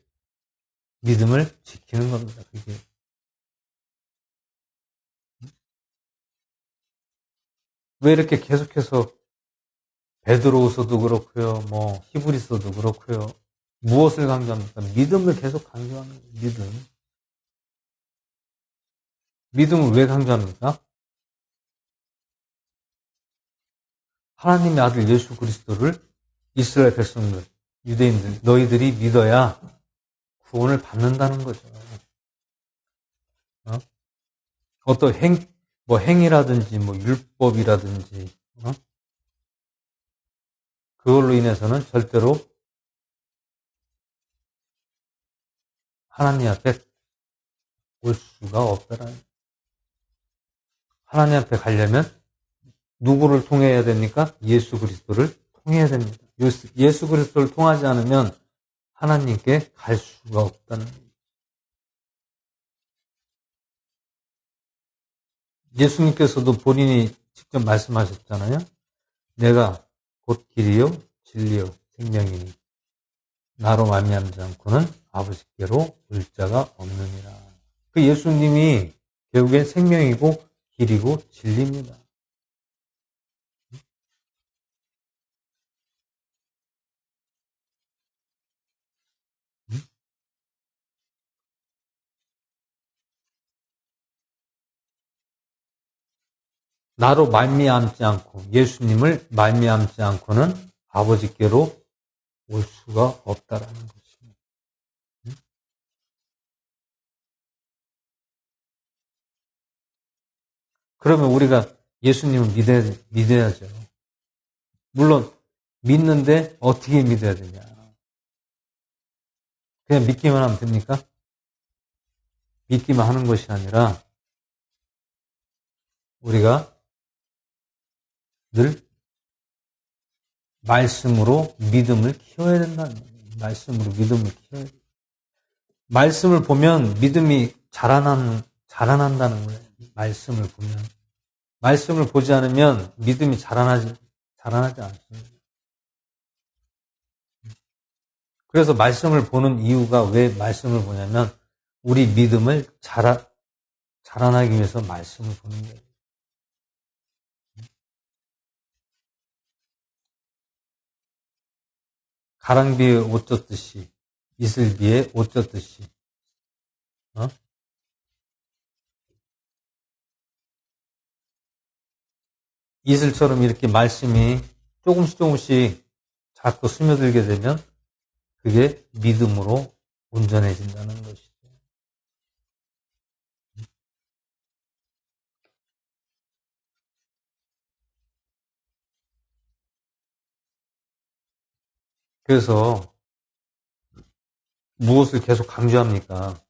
믿음을 지키는 겁니다. 그게. 왜 이렇게 계속해서 베드로후서도 그렇고요, 히브리서도 그렇고요, 무엇을 강조합니까? 믿음을 계속 강조하는 거예요. 믿음을 왜 강조합니까? 하나님의 아들 예수 그리스도를 이스라엘 백성들, 유대인들, 너희들이 믿어야 구원을 받는다는 거죠. 어떤 행위라든지, 율법이라든지, 그걸로 인해서는 절대로 하나님 앞에 올 수가 없다라는. 하나님 앞에 가려면 누구를 통해야 됩니까? 예수 그리스도를 통해야 됩니다. 예수 그리스도를 통하지 않으면 하나님께 갈 수가 없다는 거예요. 예수님께서도 본인이 직접 말씀하셨잖아요. 내가 곧 길이요 진리요 생명이니 나로 말미암지 않고는 아버지께로 올 자가 없느니라. 그 예수님이 결국엔 생명이고 길이고 진리입니다. 나로 말미암지 않고, 예수님을 말미암지 않고는 아버지께로 올 수가 없다라는 것입니다. 그러면 우리가 예수님을 믿어야죠. 물론 믿는데 어떻게 믿어야 되냐? 그냥 믿기만 하면 됩니까? 믿기만 하는 것이 아니라 우리가 늘 말씀으로 믿음을 키워야 된다는 거예요. 말씀으로 믿음을 키워야 돼요. 말씀을 보면 믿음이 자라난다는 거예요. 말씀을 보면. 말씀을 보지 않으면 믿음이 자라나지 않습니다. 그래서 말씀을 보는 이유가 왜 말씀을 보냐면 우리 믿음을 자라나기 위해서 말씀을 보는 거예요. 가랑비에 옷 젖듯이 이슬비에 옷 젖듯이 이슬처럼 이렇게 말씀이 조금씩 자꾸 스며들게 되면 그게 믿음으로 온전해진다는 것이죠. 그래서 무엇을 계속 강조합니까?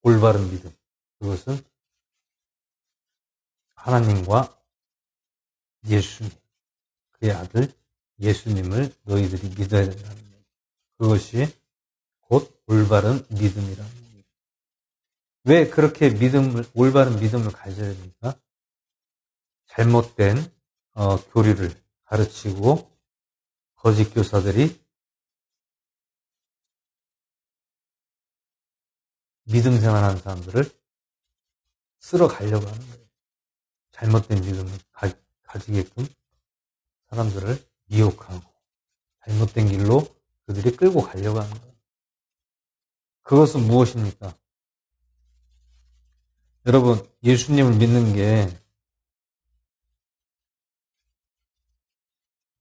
올바른 믿음. 그것은 하나님과 예수님, 그의 아들 예수님을 너희들이 믿어야 된다는 거예요. 그것이 곧 올바른 믿음이라는 거예요. 왜 그렇게 올바른 믿음을 가져야 됩니까? 잘못된 교리를 가르치고 거짓 교사들이 믿음 생활하는 사람들을 쓸어가려고 하는 거예요. 잘못된 믿음을 가지게끔 사람들을 미혹하고 잘못된 길로 그들이 끌고 가려고 하는 거예요. 그것은 무엇입니까? 여러분, 예수님을 믿는 게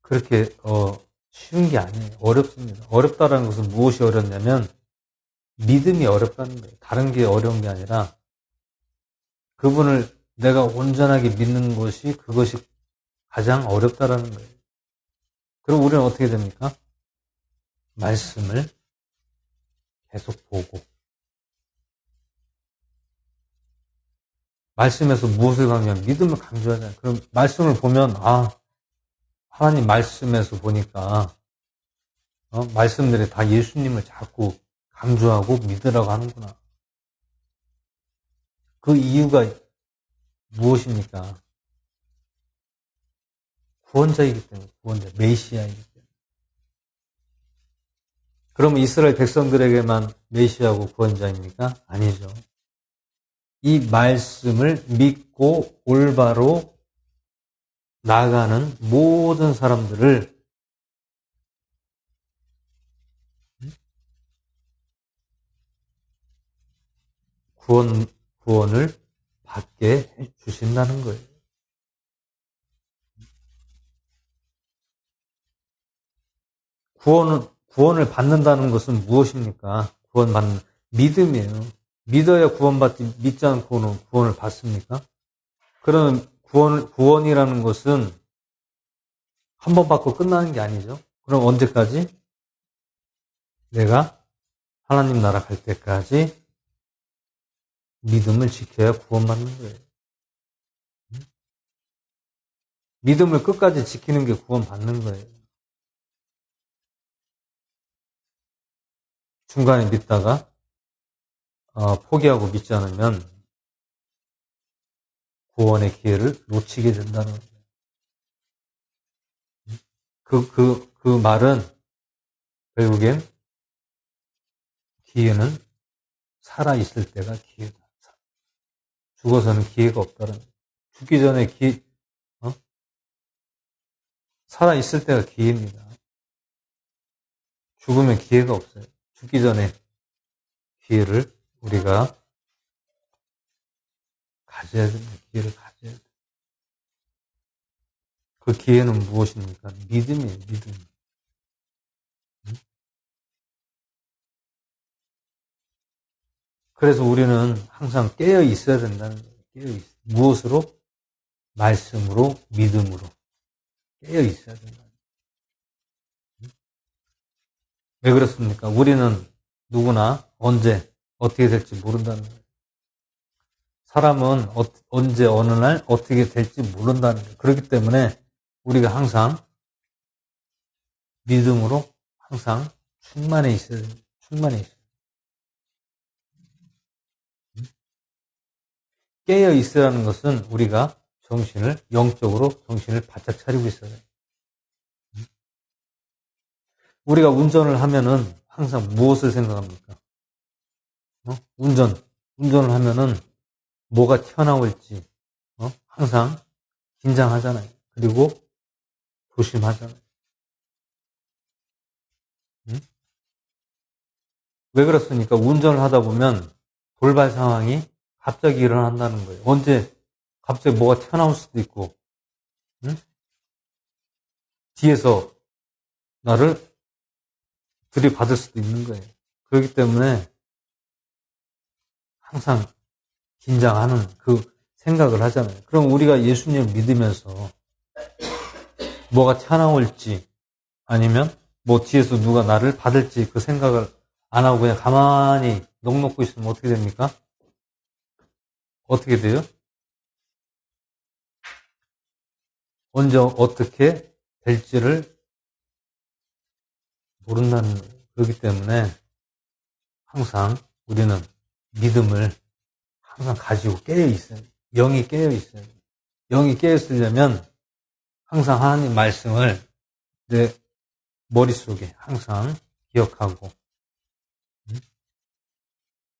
그렇게 쉬운 게 아니에요. 어렵습니다. 어렵다는 것은 무엇이 어렵냐면 믿음이 어렵다는 거예요. 다른 게 어려운 게 아니라 그분을 내가 온전하게 믿는 것이 그것이 가장 어렵다라는 거예요. 그럼 우리는 어떻게 됩니까? 말씀을 계속 보고 말씀에서 무엇을 강조하면 믿음을 강조하잖아요. 그럼 말씀을 보면 하나님 말씀에서 보니까 말씀들이 다 예수님을 자꾸 강조하고 믿으라고 하는구나. 그 이유가 무엇입니까? 구원자이기 때문에, 메시아이기 때문에. 그러면 이스라엘 백성들에게만 메시아고 구원자입니까? 아니죠. 이 말씀을 믿고 올바로 나아가는 모든 사람들을 구원을 받게 해 주신다는 거예요. 구원을 받는다는 것은 무엇입니까? 믿음이에요. 믿어야 구원받지, 믿지 않고는 구원을 받습니까? 그러면 구원이라는 것은 한 번 받고 끝나는 게 아니죠. 그럼 언제까지? 내가 하나님 나라 갈 때까지 믿음을 지켜야 구원받는 거예요. 믿음을 끝까지 지키는 게 구원받는 거예요. 중간에 믿다가 포기하고 믿지 않으면 구원의 기회를 놓치게 된다는 거예요. 그 말은 결국엔 기회는 살아있을 때가 기회다. 죽어서는 기회가 없다는 거예요. 죽기 전에 살아있을 때가 기회입니다. 죽으면 기회가 없어요. 죽기 전에 기회를 우리가 가져야 됩니다. 기회를 가져야 돼요. 그 기회는 무엇입니까? 믿음이에요, 믿음. 그래서 우리는 항상 깨어 있어야 된다는 거예요. 깨어 있어. 무엇으로? 말씀으로, 믿음으로. 깨어 있어야 된다. 왜 그렇습니까? 우리는 누구나 언제 어떻게 될지 모른다는 거예요. 사람은 언제 어느 날 어떻게 될지 모른다는 거예요. 그렇기 때문에 우리가 항상 믿음으로 항상 충만해 있어야 돼요. 충만해 있어요. 깨어 있어야 하는 것은 우리가 영적으로 정신을 바짝 차리고 있어야 돼요. 우리가 운전을 하면은 항상 무엇을 생각합니까? 운전을 하면은 뭐가 튀어나올지, 항상 긴장하잖아요. 그리고 조심하잖아요. 응? 왜 그렇습니까? 운전을 하다 보면 돌발 상황이 갑자기 일어난다는 거예요. 언제 갑자기 뭐가 튀어나올 수도 있고, 응? 뒤에서 나를 들이받을 수도 있는 거예요. 그렇기 때문에 항상 긴장하는 그 생각을 하잖아요. 그럼 우리가 예수님을 믿으면서 뭐가 튀어나올지 아니면 뭐 뒤에서 누가 나를 받을지 그 생각을 안 하고 그냥 가만히 넋 놓고 있으면 어떻게 됩니까? 어떻게 돼요? 언제 어떻게 될지를 모른다는 거예요. 그렇기 때문에 항상 우리는 믿음을 항상 가지고 깨어 있어요. 영이 깨어 있어요. 영이 깨어 있으려면 항상 하나님 말씀을 내 머릿속에 항상 기억하고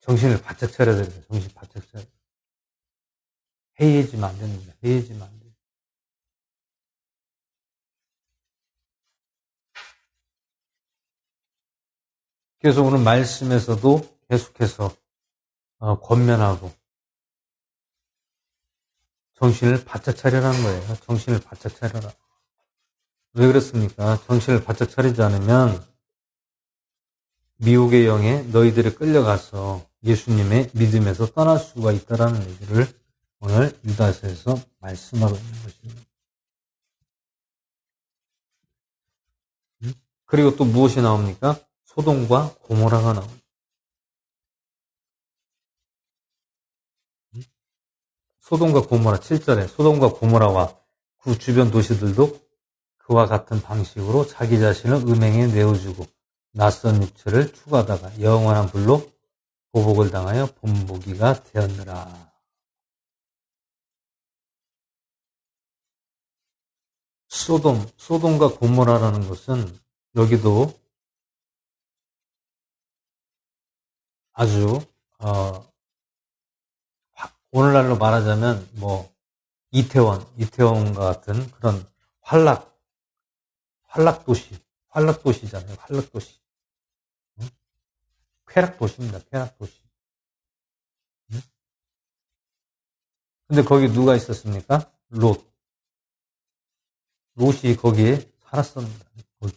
정신을 바짝 차려야 됩니다. 정신 바짝 차려야 됩니다. 해이해지면 안 됩니다. 해이해지면 안 돼요. 그래서 오늘 말씀에서도 계속해서 권면하고 정신을 바짝 차려라는 거예요. 정신을 바짝 차려라. 왜 그렇습니까? 정신을 바짝 차리지 않으면 미혹의 영에 너희들이 끌려가서 예수님의 믿음에서 떠날 수가 있다라는 얘기를 오늘 유다서에서 말씀하고 있는 것입니다. 그리고 또 무엇이 나옵니까? 소돔과 고모라가 나옵니다. 소돔과 고모라 7절에 소돔과 고모라와 그 주변 도시들도 그와 같은 방식으로 자기 자신을 음행에 내어주고 낯선 육체를 추구하다가 영원한 불로 보복을 당하여 본보기가 되었느라. 소돔과 고모라라는 것은 여기도 아주 오늘날로 말하자면 뭐 이태원과 같은 그런 활락도시잖아요. 활락도시. 쾌락도시입니다. 쾌락도시. 근데 거기 누가 있었습니까? 롯이 거기에 살았습니다. 거기.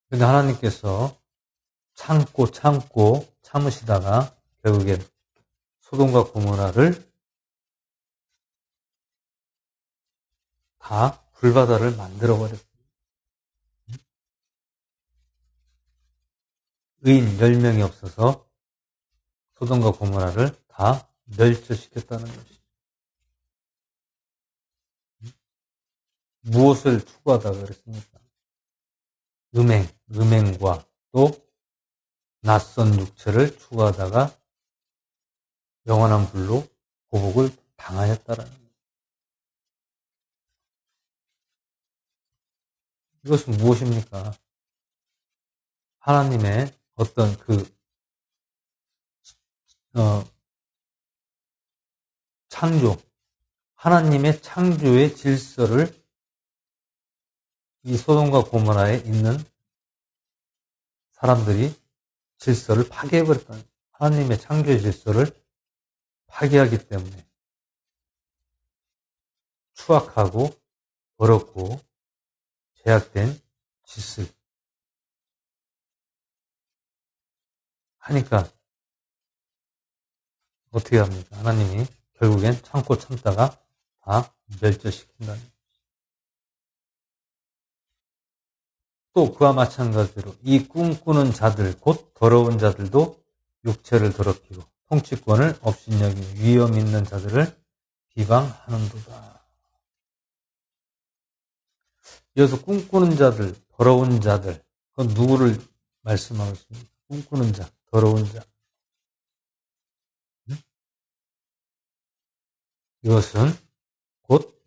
근데 하나님께서 참고 참으시다가 결국엔 소돔과 고모라를 다 불바다를 만들어버렸습니다. 의인 10명이 없어서 소돔과 고모라를 다 멸절시켰다는 것이죠. 무엇을 추구하다가 그랬습니까? 음행과 또 낯선 육체를 추구하다가 영원한 불로 보복을 당하였다라는 거예요. 이것은 무엇입니까? 하나님의 어떤 하나님의 창조의 질서를 이 소돔과 고모라에 있는 사람들이 질서를 파괴해버렸다는 거예요. 하나님의 창조의 질서를 파괴하기 때문에 추악하고 더럽고 제약된 짓을 하니까 어떻게 합니까? 하나님이 결국엔 참고 참다가 다 멸절시킨다는 거예요. 또 그와 마찬가지로 이 꿈꾸는 자들, 곧 더러운 자들도 육체를 더럽히고 통치권을 업신여기며 위험 있는 자들을 비방하는도다. 이어서 꿈꾸는 자들, 더러운 자들, 그건 누구를 말씀하고 있습니까? 꿈꾸는 자, 더러운 자. 이것은 곧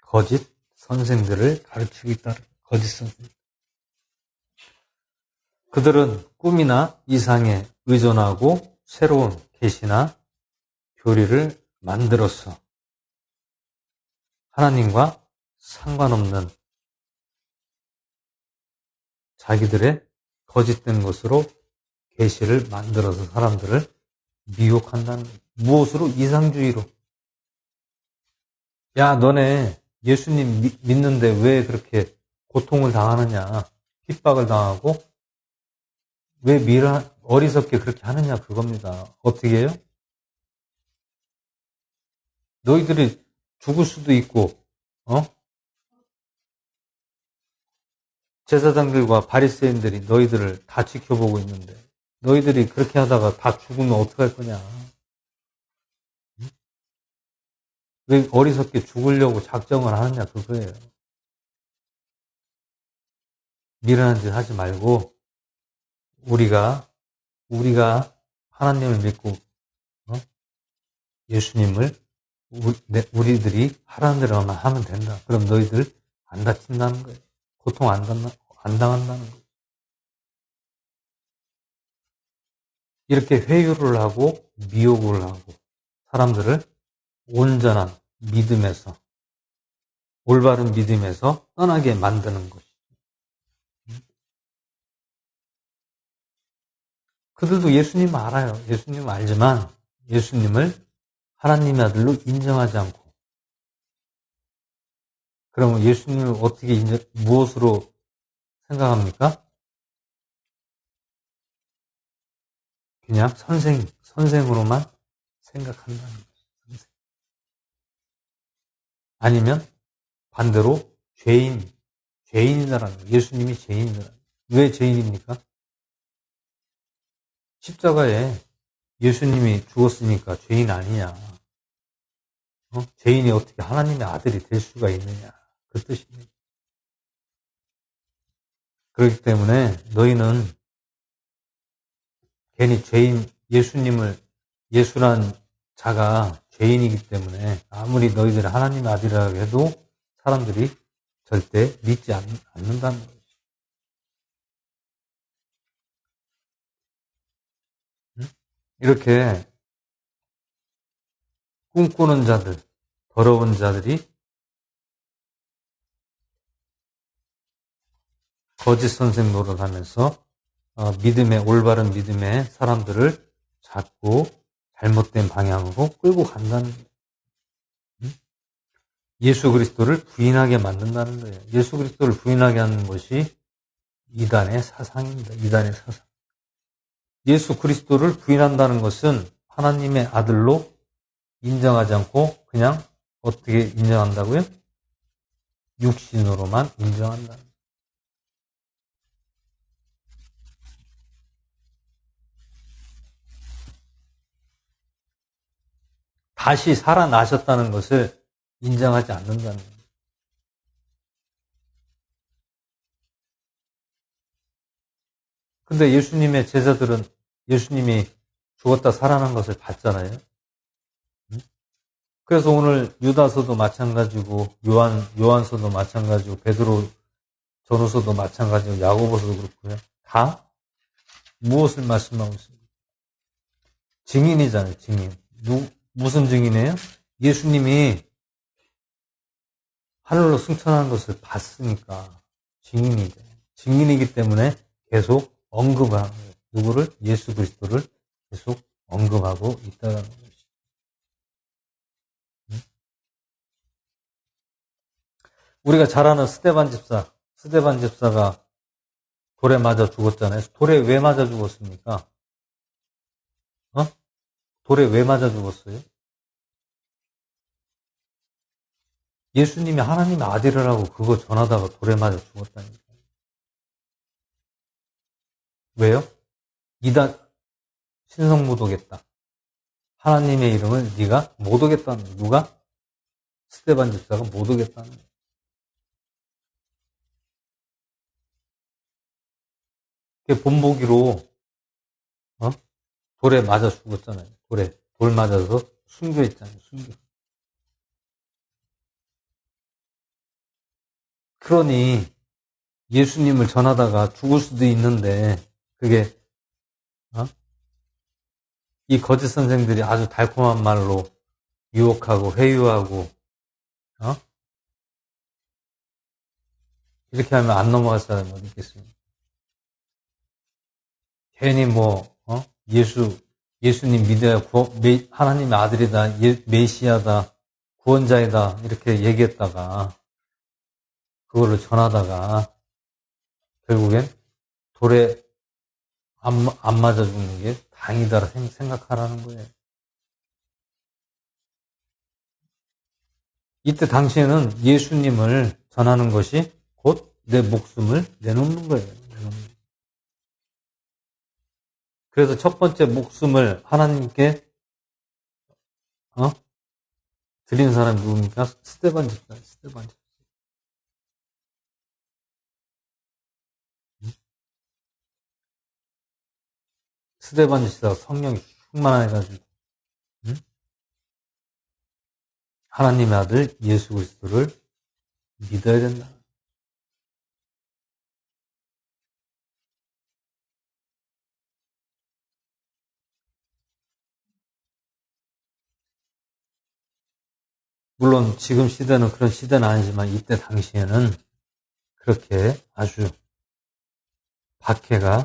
거짓 선생들을 가르치고 있다. 거짓 선생. 그들은 꿈이나 이상에 의존하고 새로운 계시나 교리를 만들어서 하나님과 상관없는 자기들의 거짓된 것으로 계시를 만들어서 사람들을 미혹한다는 거예요. 무엇으로? 이상주의로. 야, 너네 예수님 믿는데 왜 그렇게 고통을 당하느냐, 핍박을 당하고 왜 어리석게 그렇게 하느냐, 그겁니다. 어떻게 해요? 너희들이 죽을 수도 있고, 제사장들과 바리새인들이 너희들을 다 지켜보고 있는데 너희들이 그렇게 하다가 다 죽으면 어떡할 거냐? 왜 어리석게 죽으려고 작정을 하느냐, 그거예요. 미련한 짓 하지 말고 우리가 하나님을 믿고 예수님을 우리들이 하라는 대로만 하면 된다. 그럼 너희들 안 다친다는 거예요. 고통 안 당한다는 거예요. 이렇게 회유를 하고 미혹을 하고 사람들을 온전한 믿음에서, 올바른 믿음에서 떠나게 만드는 것이죠. 그들도 예수님을 알아요. 예수님을 알지만 예수님을 하나님의 아들로 인정하지 않고, 그러면 예수님을 어떻게 무엇으로 생각합니까? 그냥 선생으로만 생각한다는 거죠. 아니면 반대로 죄인이다라는 거예요. 예수님이 죄인이다. 왜 죄인입니까? 십자가에 예수님이 죽었으니까 죄인 아니냐. 죄인이 어떻게 하나님의 아들이 될 수가 있느냐. 그 뜻입니다. 그렇기 때문에 너희는 괜히 예수란 자가 죄인이기 때문에 아무리 너희들이 하나님의 아들이라고 해도 사람들이 절대 믿지 않는다는 거죠. 이렇게 꿈꾸는 자들, 더러운 자들이 거짓 선생 노릇하면서 올바른 믿음의 사람들을 자꾸 잘못된 방향으로 끌고 간다는 거예요. 예수 그리스도를 부인하게 만든다는 거예요. 예수 그리스도를 부인하게 하는 것이 이단의 사상입니다. 이단의 사상. 예수 그리스도를 부인한다는 것은 하나님의 아들로 인정하지 않고 그냥 어떻게 인정한다고요? 육신으로만 인정한다는 거예요. 다시 살아나셨다는 것을 인정하지 않는다는 거예요. 근데 예수님의 제자들은 예수님이 죽었다 살아난 것을 봤잖아요. 그래서 오늘 유다서도 마찬가지고 요한서도 마찬가지고 베드로 전후서도 마찬가지고 야고보서도 그렇고요. 다 무엇을 말씀하고 있습니까? 증인이잖아요. 증인. 무슨 증인이에요? 예수님이 하늘로 승천하는 것을 봤으니까 증인이죠. 증인이기 때문에 계속 언급하는 거예요. 누구를? 예수 그리스도를 계속 언급하고 있다는 것이죠. 우리가 잘 아는 스데반 집사가 돌에 맞아 죽었잖아요. 돌에 왜 맞아 죽었습니까? 돌에 왜 맞아 죽었어요? 예수님이 하나님의 아들이라고 그거 전하다가 돌에 맞아 죽었다니까요. 왜요? 이단 신성모독했다. 하나님의 이름을 네가 못 오겠다는 거예요. 누가? 스데반 집사가 못 오겠다는 거예요. 그게 본보기로 돌에 맞아 죽었잖아요. 돌 맞아서 순교했잖아요. 순교. 그러니 예수님을 전하다가 죽을 수도 있는데 그게 이 거짓 선생들이 아주 달콤한 말로 유혹하고 회유하고 이렇게 하면 안 넘어갈 사람이 어디 있겠습니까? 괜히 예수님 믿어야 하나님의 아들이다, 메시아다, 구원자이다 이렇게 얘기했다가 그거를 전하다가 결국엔 돌에 안 맞아 죽는 게 다행이다 생각하라는 거예요. 이때 당시에는 예수님을 전하는 것이 곧 내 목숨을 내놓는 거예요. 그래서 첫 번째 목숨을 하나님께 드린 사람이 누굽니까? 스데반 집사. 스데반 집사가 성령이 충만해가지고 하나님의 아들 예수 그리스도를 믿어야 된다. 물론 지금 시대는 그런 시대는 아니지만 이때 당시에는 그렇게 아주 박해가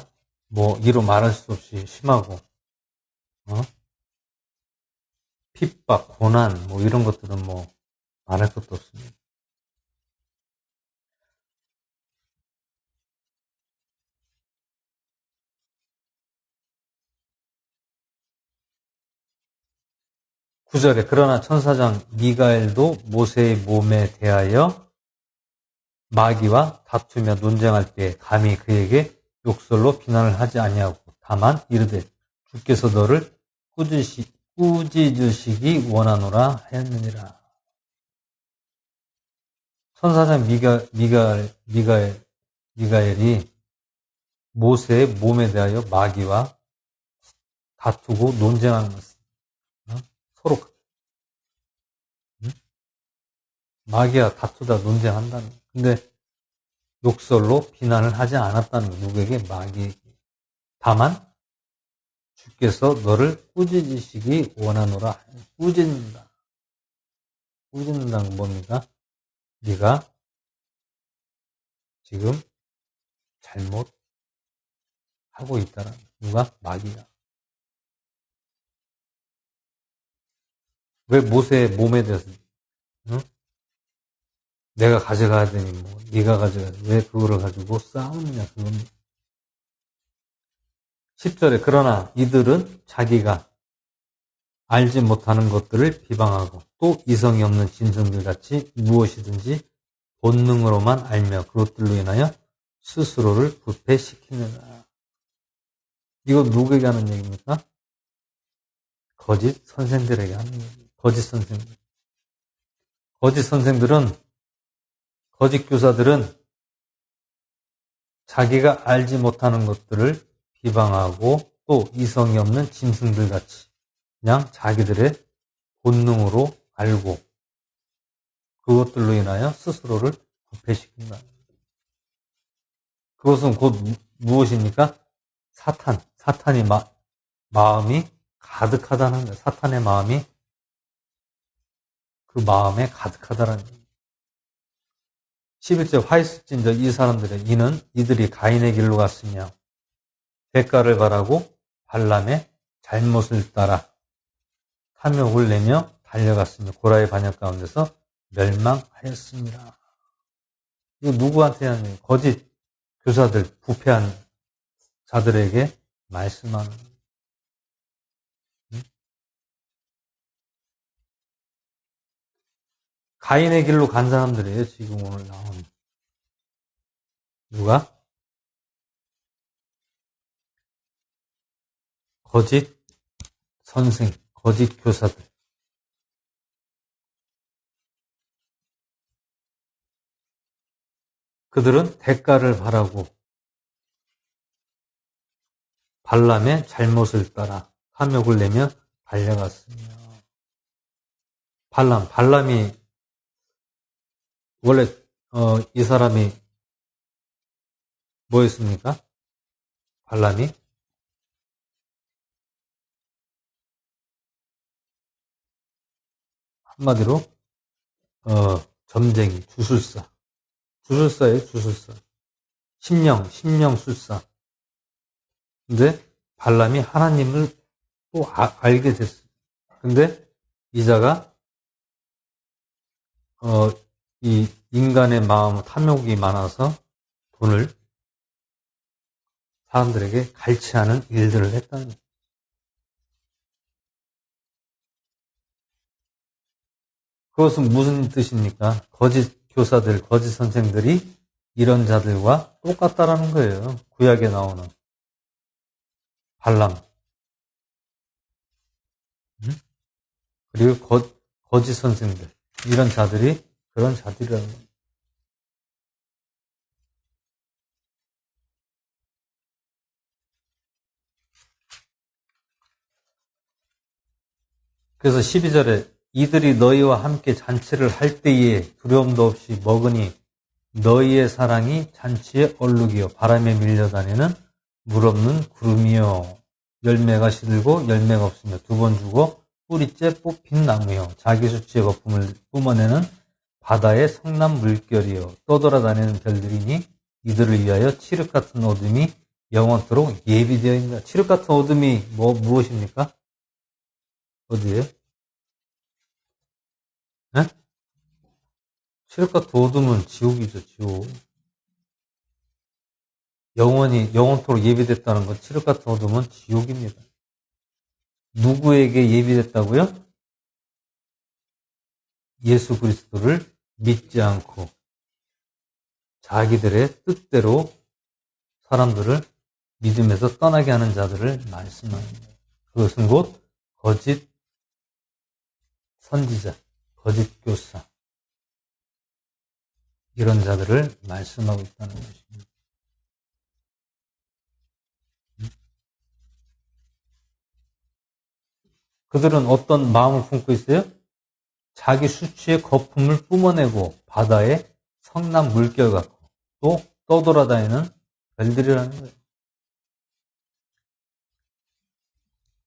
이로 말할 수 없이 심하고 핍박, 고난 이런 것들은 말할 것도 없습니다. 구절에 그러나 천사장 미가엘도 모세의 몸에 대하여 마귀와 다투며 논쟁할 때 감히 그에게 욕설로 비난을 하지 아니하고 다만 이르되 주께서 너를 꾸짖으시기 원하노라 하였느니라. 천사장 미가엘이 모세의 몸에 대하여 마귀와 다투고 논쟁하는 것입니다. 서로 마귀와 다투다 논쟁한다는 거예요. 근데 욕설로 비난을 하지 않았다는 거예요. 누구에게? 마귀에게. 다만 주께서 너를 꾸짖으시기 원하노라. 꾸짖는다. 꾸짖는다는 건 뭡니까? 네가 지금 잘못하고 있다라는 거예요. 누가? 마귀가. 왜 모세의 몸에 대해서 내가 가져가야 되니 네가 가져가야 돼. 왜 그거를 가지고 싸우느냐 그겁니다. 10절에 그러나 이들은 자기가 알지 못하는 것들을 비방하고 또 이성이 없는 짐승들 같이 무엇이든지 본능으로만 알며 그것들로 인하여 스스로를 부패시키느라. 이거 누구에게 하는 얘기입니까? 거짓 선생들에게 하는 얘기입니다. 거짓 선생들은 거짓 교사들은 자기가 알지 못하는 것들을 비방하고 또 이성이 없는 짐승들 같이 그냥 자기들의 본능으로 알고 그것들로 인하여 스스로를 부패시킨다. 그것은 곧 무엇입니까? 사탄이 마음이 가득하다는 거예요. 사탄의 마음이 그 마음에 가득하다는 거예요. 11절 화이스진저 이 사람들의 이는 이들이 가인의 길로 갔으며 대가를 바라고 발람의 잘못을 따라 탐욕을 내며 달려갔으며 고라의 반역 가운데서 멸망하였습니다. 이거 누구한테 하는 거짓 교사들, 부패한 자들에게 말씀하는. 가인의 길로 간 사람들이에요. 지금 오늘 나오는. 누가? 거짓 선생, 거짓 교사들. 그들은 대가를 바라고 발람의 잘못을 따라 탐욕을 내며 달려갔으며. 발람이 원래 이 사람이 뭐였습니까? 발람이 한마디로 점쟁이, 주술사예요, 주술사. 심령술사. 근데 발람이 하나님을 또 알게 됐어요. 근데 이자가 이 인간의 마음 탐욕이 많아서 돈을 사람들에게 갈취하는 일들을 했다는 거예요. 그것은 무슨 뜻입니까? 거짓 교사들, 거짓 선생들이 이런 자들과 똑같다라는 거예요. 구약에 나오는 발람. 그리고 거짓 선생들. 이런 자들이 그런 자들이라는 거예요. 그래서 12절에 이들이 너희와 함께 잔치를 할 때에 두려움도 없이 먹으니 너희의 사랑이 잔치의 얼룩이요 바람에 밀려다니는 물 없는 구름이요 열매가 시들고 열매가 없으며 두 번 주고 뿌리째 뽑힌 나무요 자기 수치의 거품을 뿜어내는 바다의 성난 물결이요 떠돌아다니는 별들이니 이들을 위하여 칠흑 같은 어둠이 영원토록 예비되어 있습니다. 칠흑 같은 어둠이 무엇입니까? 어디에요? 네? 칠흑 같은 어둠은 지옥이죠, 지옥. 영원토록 예비됐다는 건 칠흑 같은 어둠은 지옥입니다. 누구에게 예비됐다고요? 예수 그리스도를 믿지 않고 자기들의 뜻대로 사람들을 믿음에서 떠나게 하는 자들을 말씀합니다. 그것은 곧 거짓 선지자, 거짓 교사 이런 자들을 말씀하고 있다는 것입니다. 그들은 어떤 마음을 품고 있어요? 자기 수치의 거품을 뿜어내고 바다에 성난 물결 같고 또 떠돌아다니는 별들이라는 거예요.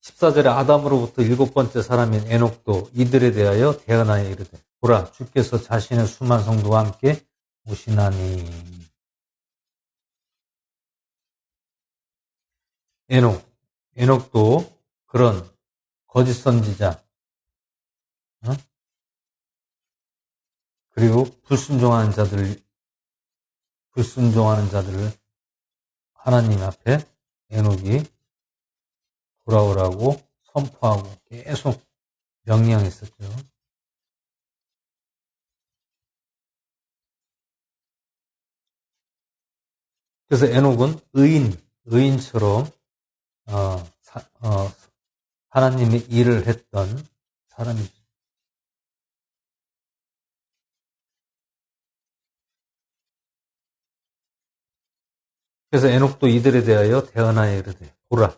14절에 아담으로부터 7번째 사람인 에녹도 이들에 대하여 대언하여 이르되 보라 주께서 자신의 수만 성도와 함께 오시나니. 에녹도 그런 거짓 선지자 그리고 불순종하는 자들을 하나님 앞에 에녹이 돌아오라고 선포하고 계속 명령했었죠. 그래서 에녹은 의인처럼 하나님의 일을 했던 사람이죠. 그래서 에녹도 이들에 대하여 대언하여 이르되 보라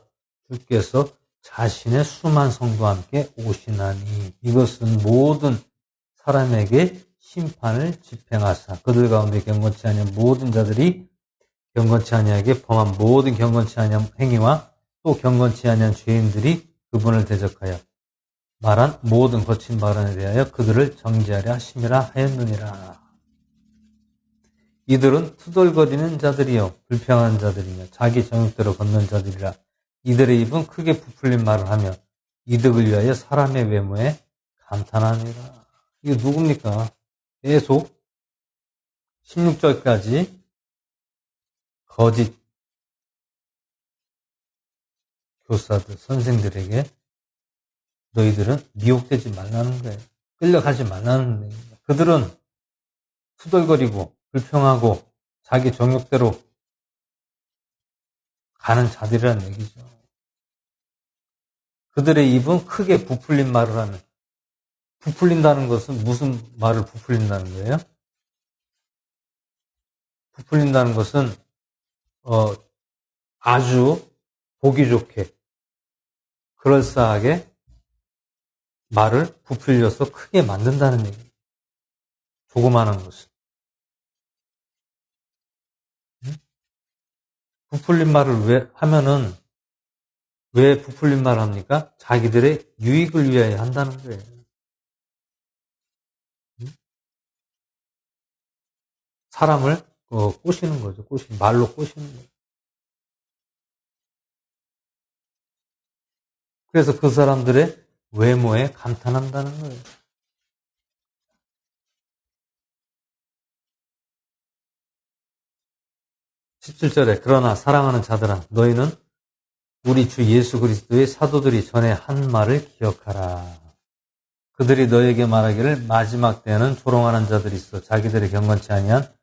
주께서 자신의 수만 성도와 함께 오시나니 이것은 모든 사람에게 심판을 집행하사 그들 가운데 경건치 아니한 모든 자들이 경건치 아니하게 범한 모든 경건치 아니한 행위와 또 경건치 아니한 죄인들이 그분을 대적하여 말한 모든 거친 발언에 대하여 그들을 정죄하려 하심이라 하였느니라. 이들은 투덜거리는 자들이요 불평하는 자들이며 자기 정욕대로 걷는 자들이라. 이들의 입은 크게 부풀린 말을 하며 이득을 위하여 사람의 외모에 감탄하니라. 이게 누굽니까? 계속 16절까지 거짓 교사들, 선생들에게 너희들은 미혹되지 말라는 거예요. 끌려가지 말라는 거예요. 그들은 투덜거리고 불평하고 자기 정욕대로 가는 자들이라는 얘기죠. 그들의 입은 크게 부풀린 말을 하는, 부풀린다는 것은 무슨 말을 부풀린다는 거예요? 부풀린다는 것은 아주 보기 좋게 그럴싸하게 말을 부풀려서 크게 만든다는 얘기예요. 조그마한 것은. 부풀린 말을 왜 하면은 왜 부풀린 말을 합니까? 자기들의 유익을 위하여 한다는 거예요. 사람을 꼬시는 거죠. 말로 꼬시는 거예요. 그래서 그 사람들의 외모에 감탄한다는 거예요. 17절에 그러나 사랑하는 자들아 너희는 우리 주 예수 그리스도의 사도들이 전에 한 말을 기억하라. 그들이 너에게 말하기를 마지막 때에는 조롱하는 자들이 있어 자기들의 경건치 아니한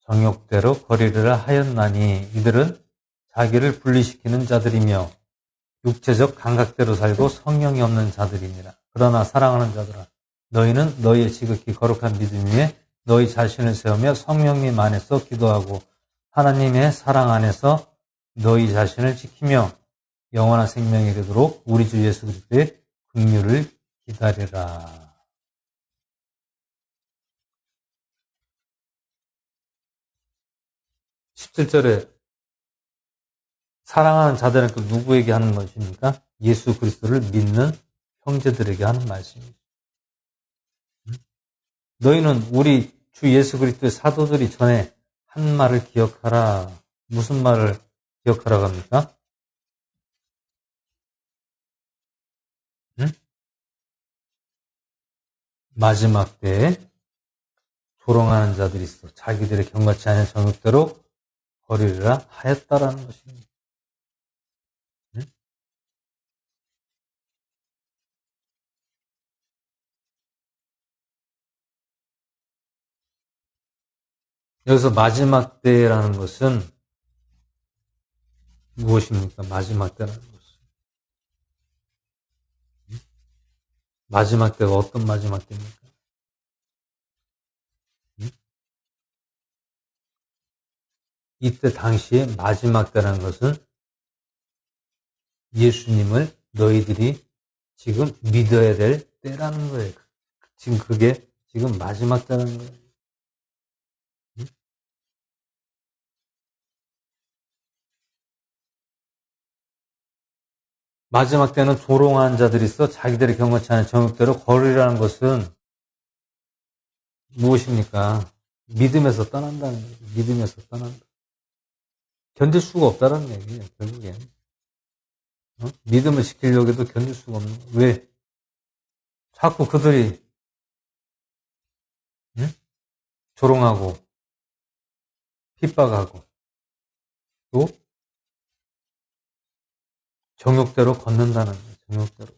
정욕대로 거리를 하였나니 이들은 자기를 분리시키는 자들이며 육체적 감각대로 살고 성령이 없는 자들이니라. 그러나 사랑하는 자들아 너희는 너희의 지극히 거룩한 믿음 위에 너희 자신을 세우며 성령님 안에서 기도하고 하나님의 사랑 안에서 너희 자신을 지키며 영원한 생명에 이르도록 우리 주 예수 그리스도의 긍휼을 기다리라. 17절에 사랑하는 자들은 그 누구에게 하는 것입니까? 예수 그리스도를 믿는 형제들에게 하는 말씀입니다. 너희는 우리 주 예수 그리스도의 사도들이 전에 한 말을 기억하라. 무슨 말을 기억하라고 합니까? 마지막 때에 조롱하는 자들이 있어 자기들의 경건치 않은 정욕대로 거리라 하였다라는 것입니다. 여기서 마지막 때라는 것은 무엇입니까? 마지막 때라는 것은. 마지막 때가 어떤 마지막 때입니까? 이때 당시에 마지막 때라는 것은 예수님을 너희들이 지금 믿어야 될 때라는 거예요. 지금 그게 지금 마지막 때라는 거예요. 마지막 때는 조롱하는 자들이 있어 자기들의 경건치 않은 정욕대로 거리라는 것은 무엇입니까? 믿음에서 떠난다는 거예요. 믿음에서 떠난다. 견딜 수가 없다는 얘기예요. 결국엔. 믿음을 지키려고 해도 견딜 수가 없는 거예요. 왜? 자꾸 그들이 조롱하고 핍박하고 또 정욕대로 걷는다는 거예요. 정욕대로.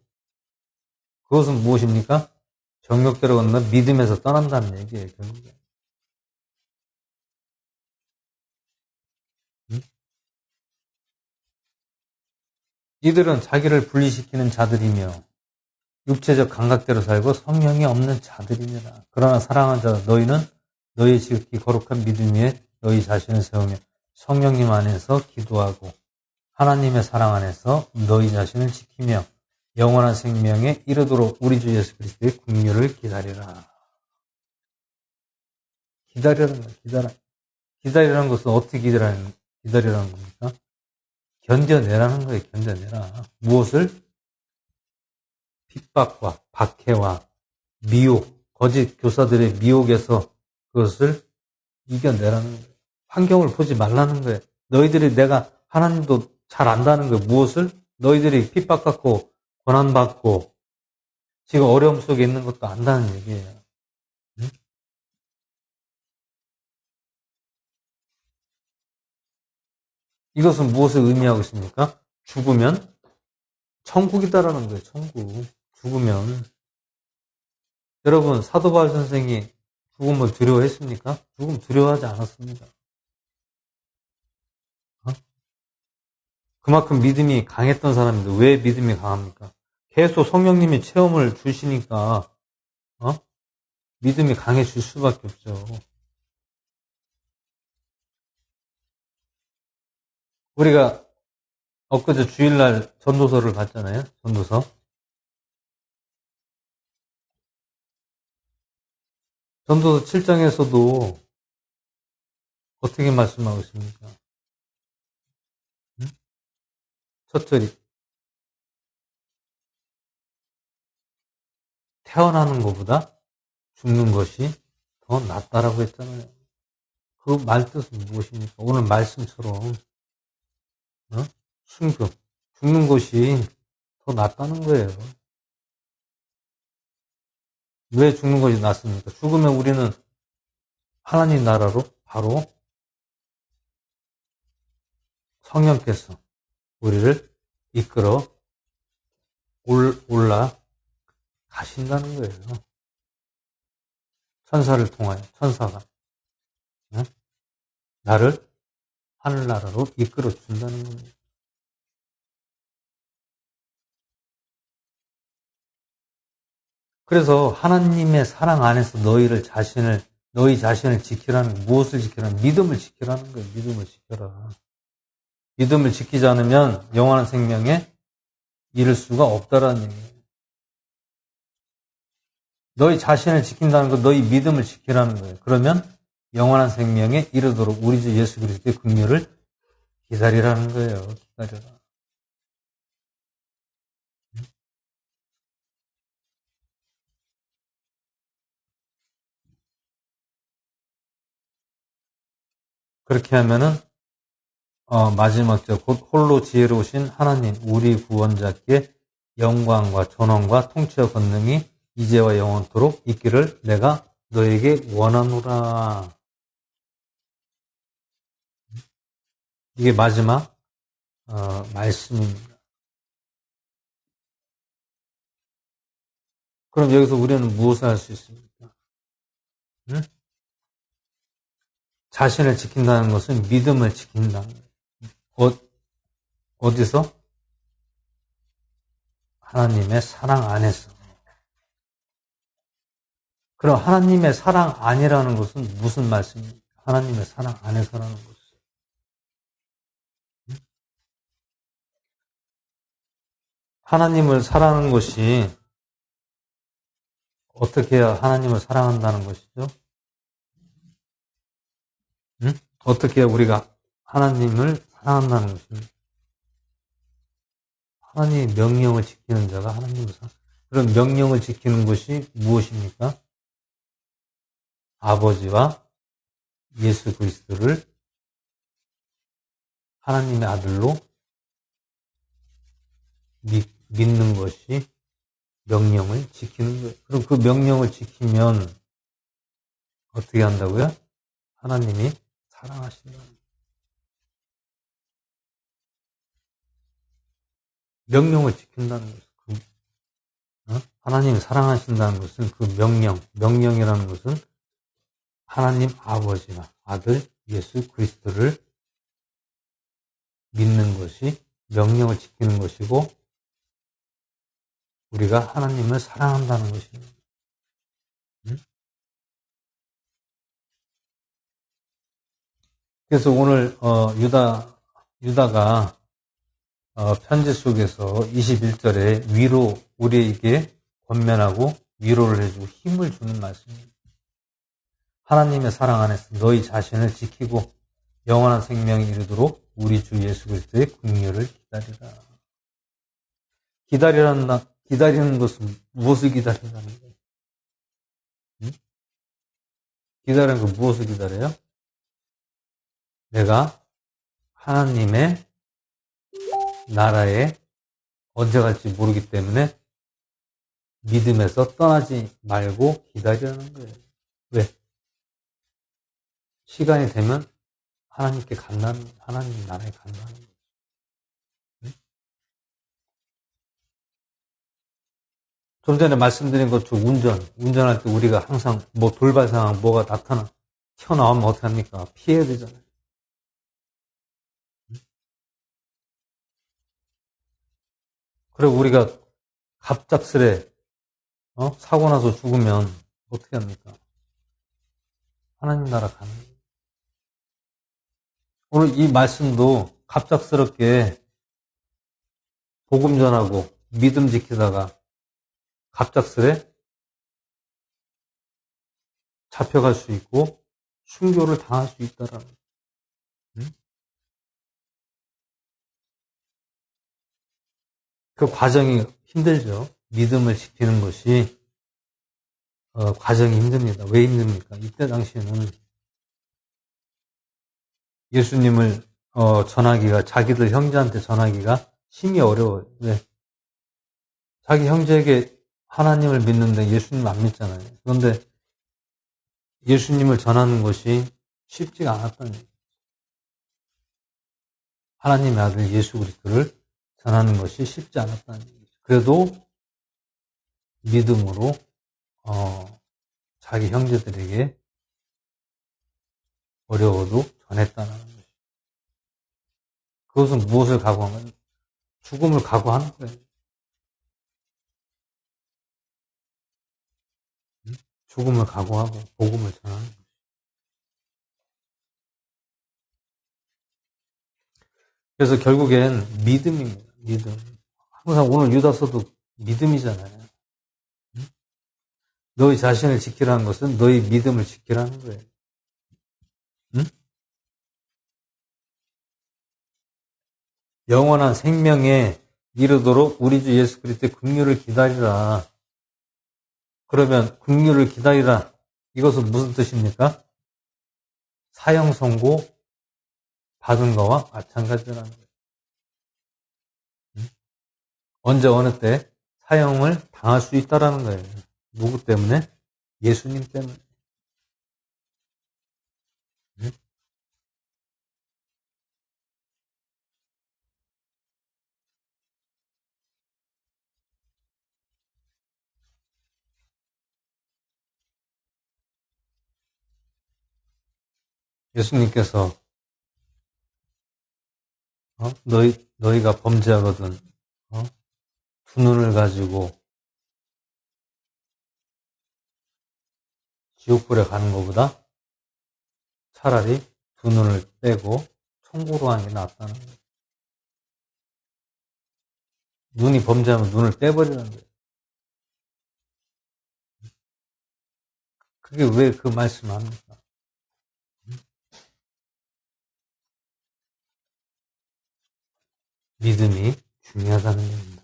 그것은 무엇입니까? 정욕대로 걷는 믿음에서 떠난다는 얘기예요. 결국에. 이들은 자기를 분리시키는 자들이며 육체적 감각대로 살고 성령이 없는 자들이니라. 그러나 사랑하는 자 너희는 너희 지극히 거룩한 믿음 위에 너희 자신을 세우며 성령님 안에서 기도하고 하나님의 사랑 안에서 너희 자신을 지키며 영원한 생명에 이르도록 우리 주 예수 그리스도의 긍휼을 기다리라. 기다리라는 거예요. 기다리라는 것은 어떻게 기다리라는 겁니까? 견뎌내라는 거예요. 견뎌내라. 무엇을? 핍박과 박해와 미혹, 거짓 교사들의 미혹에서 그것을 이겨내라는 거예요. 환경을 보지 말라는 거예요. 너희들이 내가 하나님도 잘 안다는 거예요. 무엇을? 너희들이 핍박받고 고난받고 지금 어려움 속에 있는 것도 안다는 얘기예요. 이것은 무엇을 의미하고 있습니까? 죽으면 천국이다라는 거예요. 천국. 죽으면. 여러분, 사도 바울 선생이 죽음을 두려워했습니까? 죽음 두려워하지 않았습니다. 그만큼 믿음이 강했던 사람인데 왜 믿음이 강합니까? 계속 성령님이 체험을 주시니까 믿음이 강해질 수밖에 없죠. 우리가 엊그제 주일날 전도서를 봤잖아요. 전도서. 전도서 7장에서도 어떻게 말씀하고 있습니까? 첫 절이 태어나는 것보다 죽는 것이 더 낫다라고 했잖아요. 그 말 뜻은 무엇입니까? 오늘 말씀처럼 순교, 죽는 것이 더 낫다는 거예요. 왜 죽는 것이 낫습니까? 죽으면 우리는 하나님 나라로 바로 성령께서 우리를 이끌어 올라 가신다는 거예요. 천사를 통하여 천사가 나를 하늘나라로 이끌어 준다는 겁니다. 그래서 하나님의 사랑 안에서 너희 자신을 지키라는, 무엇을 지키라는, 믿음을 지키라는 거예요. 믿음을 지켜라. 믿음을 지키지 않으면 영원한 생명에 이를 수가 없다라는 얘기예요. 너희 자신을 지킨다는 건 너희 믿음을 지키라는 거예요. 그러면 영원한 생명에 이르도록 우리 주 예수 그리스도의 긍휼을 기다리라는 거예요. 기다려라. 그렇게 하면은 마지막 절 곧 홀로 지혜로우신 하나님 우리 구원자께 영광과 존엄과 통치와 권능이 이제와 영원토록 있기를 내가 너에게 원하노라. 이게 마지막 말씀입니다. 그럼 여기서 우리는 무엇을 할 수 있습니까? 응? 자신을 지킨다는 것은 믿음을 지킨다는 거예요. 어디서? 하나님의 사랑 안에서. 그럼 하나님의 사랑 안이라는 것은 무슨 말씀입니까? 하나님의 사랑 안에서라는 것은. 하나님을 사랑하는 것이 어떻게 해야 하나님을 사랑한다는 것이죠? 응? 어떻게 해야 우리가 하나님을 사랑한다는 것입니까? 하나님의 명령을 지키는 자가 하나님을 사랑합니다. 그런 명령을 지키는 것이 무엇입니까? 아버지와 예수 그리스도를 하나님의 아들로 믿는 것이 명령을 지키는 거예요. 그럼 그 명령을 지키면 어떻게 한다고요? 하나님이 사랑하신다. 명령을 지킨다는 것은 하나님이 사랑하신다는 것은 그 명령이라는 것은 하나님 아버지와 아들 예수 그리스도를 믿는 것이 명령을 지키는 것이고 우리가 하나님을 사랑한다는 것입니다. 그래서 오늘 유다가 편지 속에서 21절에 우리에게 권면하고 위로를 해주고 힘을 주는 말씀입니다. 하나님의 사랑 안에서 너희 자신을 지키고 영원한 생명에 이르도록 우리 주 예수 그리스도의 긍휼을 기다리라. 기다리는 것은 무엇을 기다린다는 거예요? 기다리는 건 무엇을 기다려요? 내가 하나님의 나라에 언제 갈지 모르기 때문에 믿음에서 떠나지 말고 기다리라는 거예요. 왜? 시간이 되면 하나님께 하나님 나라에 간다는 거죠. 응? 좀 전에 말씀드린 것처럼 운전할 때 우리가 항상 뭐 돌발 상황 뭐가 튀어나오면 어떻게 합니까? 피해야 되잖아요. 그리고 우리가 갑작스레 사고 나서 죽으면 어떻게 합니까? 하나님 나라 가는 거예요. 오늘 이 말씀도 갑작스럽게 복음 전하고 믿음 지키다가 갑작스레 잡혀갈 수 있고 순교를 당할 수 있다라는 거예요. 응? 그 과정이 힘들죠. 믿음을 지키는 것이 과정이 힘듭니다. 왜 힘듭니까? 이때 당시에는 예수님을 전하기가 자기들 형제한테 전하기가 심히 어려워요. 왜? 자기 형제에게 하나님을 믿는데 예수님 안 믿잖아요. 그런데 예수님을 전하는 것이 쉽지가 않았다는 거예요. 하나님의 아들 예수 그리스도를 전하는 것이 쉽지 않았다는 거죠. 그래도 믿음으로 자기 형제들에게 어려워도 전했다는 거죠. 그것은 무엇을 각오한 거예요? 죽음을 각오하는 거예요. 죽음을 각오하고 복음을 전하는 거예요. 그래서 결국엔 믿음입니다. 믿음. 항상 오늘 유다서도 믿음이잖아요. 너희 자신을 지키라는 것은 너희 믿음을 지키라는 거예요. 응? 영원한 생명에 이르도록 우리 주 예수 그리스도의 긍휼을 기다리라. 그러면 긍휼을 기다리라. 이것은 무슨 뜻입니까? 사형 선고 받은 거와 마찬가지라는 거예요. 응? 언제 어느 때 사형을 당할 수 있다라는 거예요. 누구 때문에? 예수님 때문에. 응? 예수님께서 너희가 범죄하거든 두 눈을 가지고 지옥불에 가는 것보다 차라리 두 눈을 떼고 천국으로 가는 게 낫다는 거예요. 눈이 범죄하면 눈을 떼버리는 거예요. 그게 왜 그 말씀을 합니까? 믿음이 중요하다는 겁니다.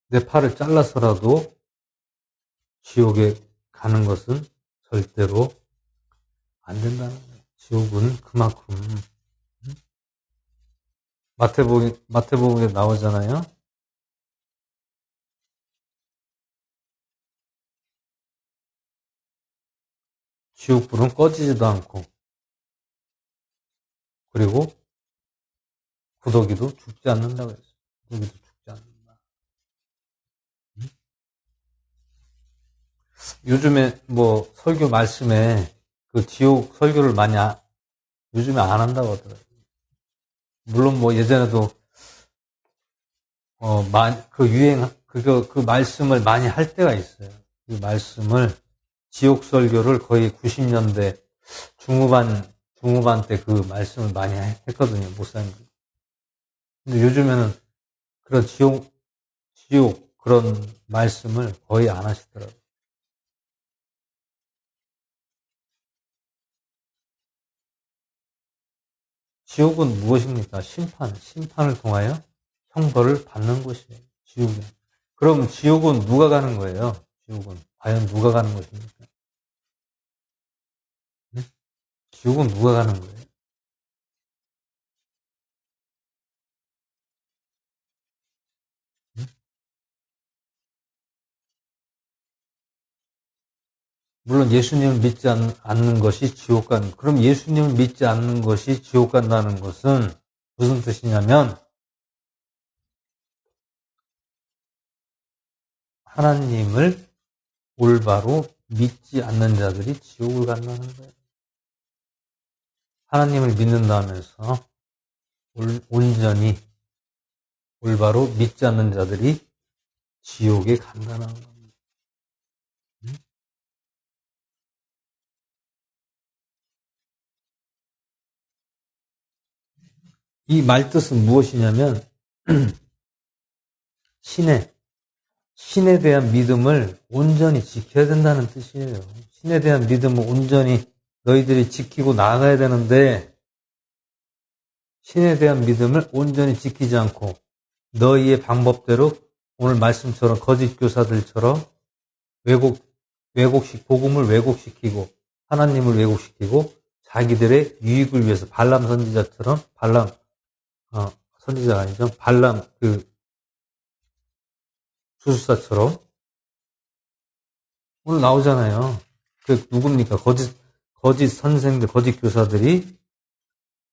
내 팔을 잘라서라도 지옥에 가는 것은 절대로 안 된다는 거예요. 지옥은 그만큼 마태복음에 나오잖아요. 지옥불은 꺼지지도 않고 그리고 구더기도 죽지 않는다고 했어요. 구더기도 죽지 않는다. 요즘에 뭐 설교 말씀에 그 지옥 설교를 요즘에 안 한다고 하더라고요. 물론 뭐 예전에도 그 말씀을 많이 할 때가 있어요. 그 말씀을 지옥 설교를 거의 90년대 중후반 때 그 말씀을 많이 했거든요, 목사님들. 근데 요즘에는 그런 지옥 그런 말씀을 거의 안 하시더라고요. 지옥은 무엇입니까? 심판을 통하여 형벌을 받는 곳이에요. 지옥은. 그럼 지옥은 누가 가는 거예요? 지옥은 과연 누가 가는 것입니까? 네? 지옥은 누가 가는 거예요? 네? 물론 예수님을 믿지 않는 것이 지옥 간다. 그럼 예수님을 믿지 않는 것이 지옥 간다는 것은 무슨 뜻이냐면 하나님을 올바로 믿지 않는 자들이 지옥을 간다는 거예요. 하나님을 믿는다면서 온전히 올바로 믿지 않는 자들이 지옥에 간다는 겁니다. 이 말뜻은 무엇이냐면 신에 대한 믿음을 온전히 지켜야 된다는 뜻이에요. 신에 대한 믿음을 온전히 너희들이 지키고 나아가야 되는데 신에 대한 믿음을 온전히 지키지 않고 너희의 방법대로 오늘 말씀처럼 거짓 교사들처럼 복음을 왜곡시키고 하나님을 왜곡시키고 자기들의 유익을 위해서 발람 선지자처럼 선지자가 아니죠. 발람 주술사처럼 오늘 나오잖아요. 그 누굽니까? 거짓 선생들, 거짓 교사들이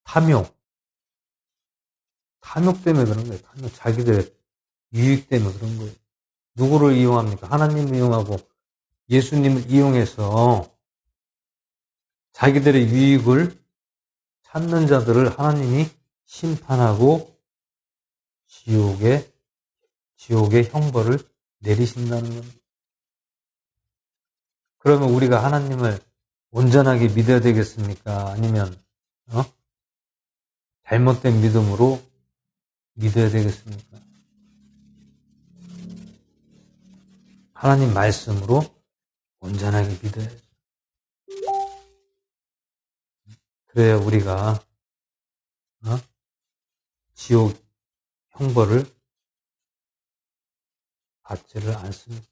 탐욕 때문에 그런 거예요. 탐욕, 자기들의 유익 때문에 그런 거예요. 누구를 이용합니까? 하나님을 이용하고 예수님을 이용해서 자기들의 유익을 찾는 자들을 하나님이 심판하고 지옥의 형벌을 내리신다는 겁니다. 그러면 우리가 하나님을 온전하게 믿어야 되겠습니까? 아니면 잘못된 믿음으로 믿어야 되겠습니까? 하나님 말씀으로 온전하게 믿어야죠. 그래야 우리가 지옥 형벌을 받지를 않습니다.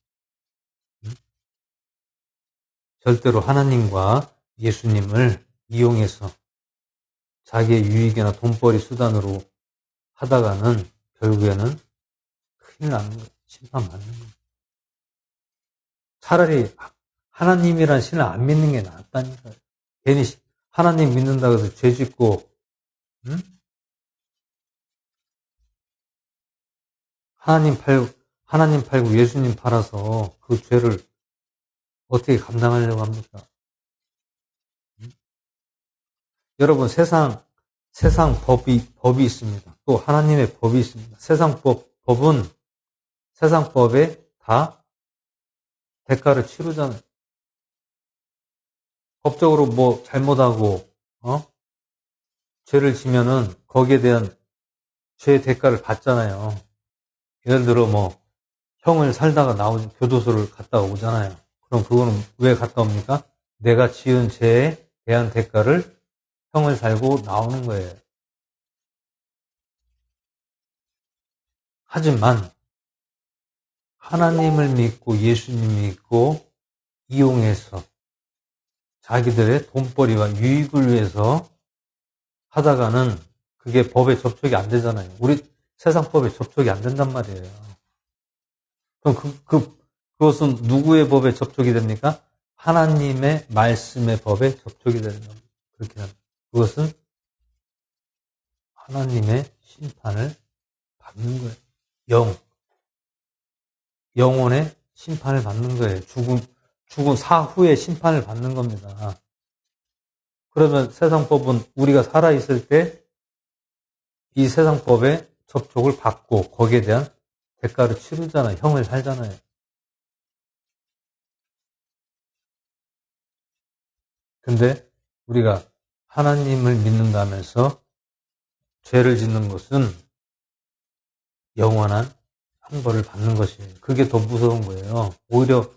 절대로 하나님과 예수님을 이용해서 자기의 유익이나 돈벌이 수단으로 하다가는 결국에는 큰일 나는 거예요. 심판받는 거예요. 차라리 하나님이란 신을 안 믿는 게 낫다니까요. 괜히 하나님 믿는다고 해서 죄 짓고 하나님 팔고 예수님 팔아서 그 죄를 어떻게 감당하려고 합니까? 여러분 세상 법이 있습니다. 또 하나님의 법이 있습니다. 세상 법에 다 대가를 치르잖아요. 법적으로 뭐 잘못하고 죄를 지면은 거기에 대한 죄의 대가를 받잖아요. 예를 들어 뭐 형을 살다가 교도소를 갔다 오잖아요. 그럼 그거는 왜 갔다 옵니까? 내가 지은 죄에 대한 대가를 형을 살고 나오는 거예요. 하지만 하나님을 믿고 예수님 믿고 이용해서 자기들의 돈벌이와 유익을 위해서 하다가는 그게 법에 접촉이 안 되잖아요. 우리 세상 법에 접촉이 안 된단 말이에요. 그럼 그것은 누구의 법에 접촉이 됩니까? 하나님의 말씀의 법에 접촉이 되는 겁니다. 그렇게 합니다. 그것은 하나님의 심판을 받는 거예요. 영혼의 심판을 받는 거예요. 죽은 사후의 심판을 받는 겁니다. 그러면 세상법은 우리가 살아있을 때 이 세상법에 접촉을 받고 거기에 대한 대가를 치르잖아요. 형을 살잖아요. 근데 우리가 하나님을 믿는다면서 죄를 짓는 것은 영원한 형벌을 받는 것이에요. 그게 더 무서운 거예요. 오히려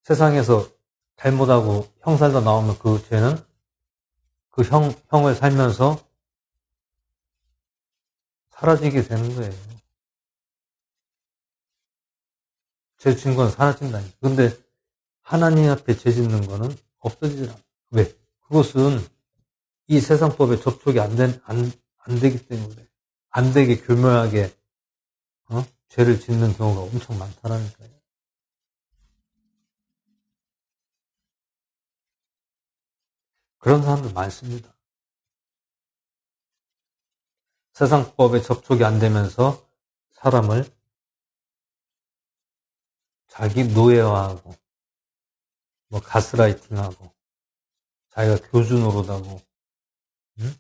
세상에서 잘못하고 형 살다 나오면 그 죄는 그 형을 살면서 사라지게 되는 거예요. 죄 진 건 사라진다니까. 근데 하나님 앞에 죄 짓는 거는 없어지질 않아요. 왜? 그것은 이 세상법에 접촉이 안 되기 때문에 안 되게 교묘하게 죄를 짓는 경우가 엄청 많다라니까요. 그런 사람들 많습니다. 세상 법에 접촉이 안 되면서 사람을 자기 노예화하고, 가스라이팅하고, 자기가 교주 노릇하고, 응?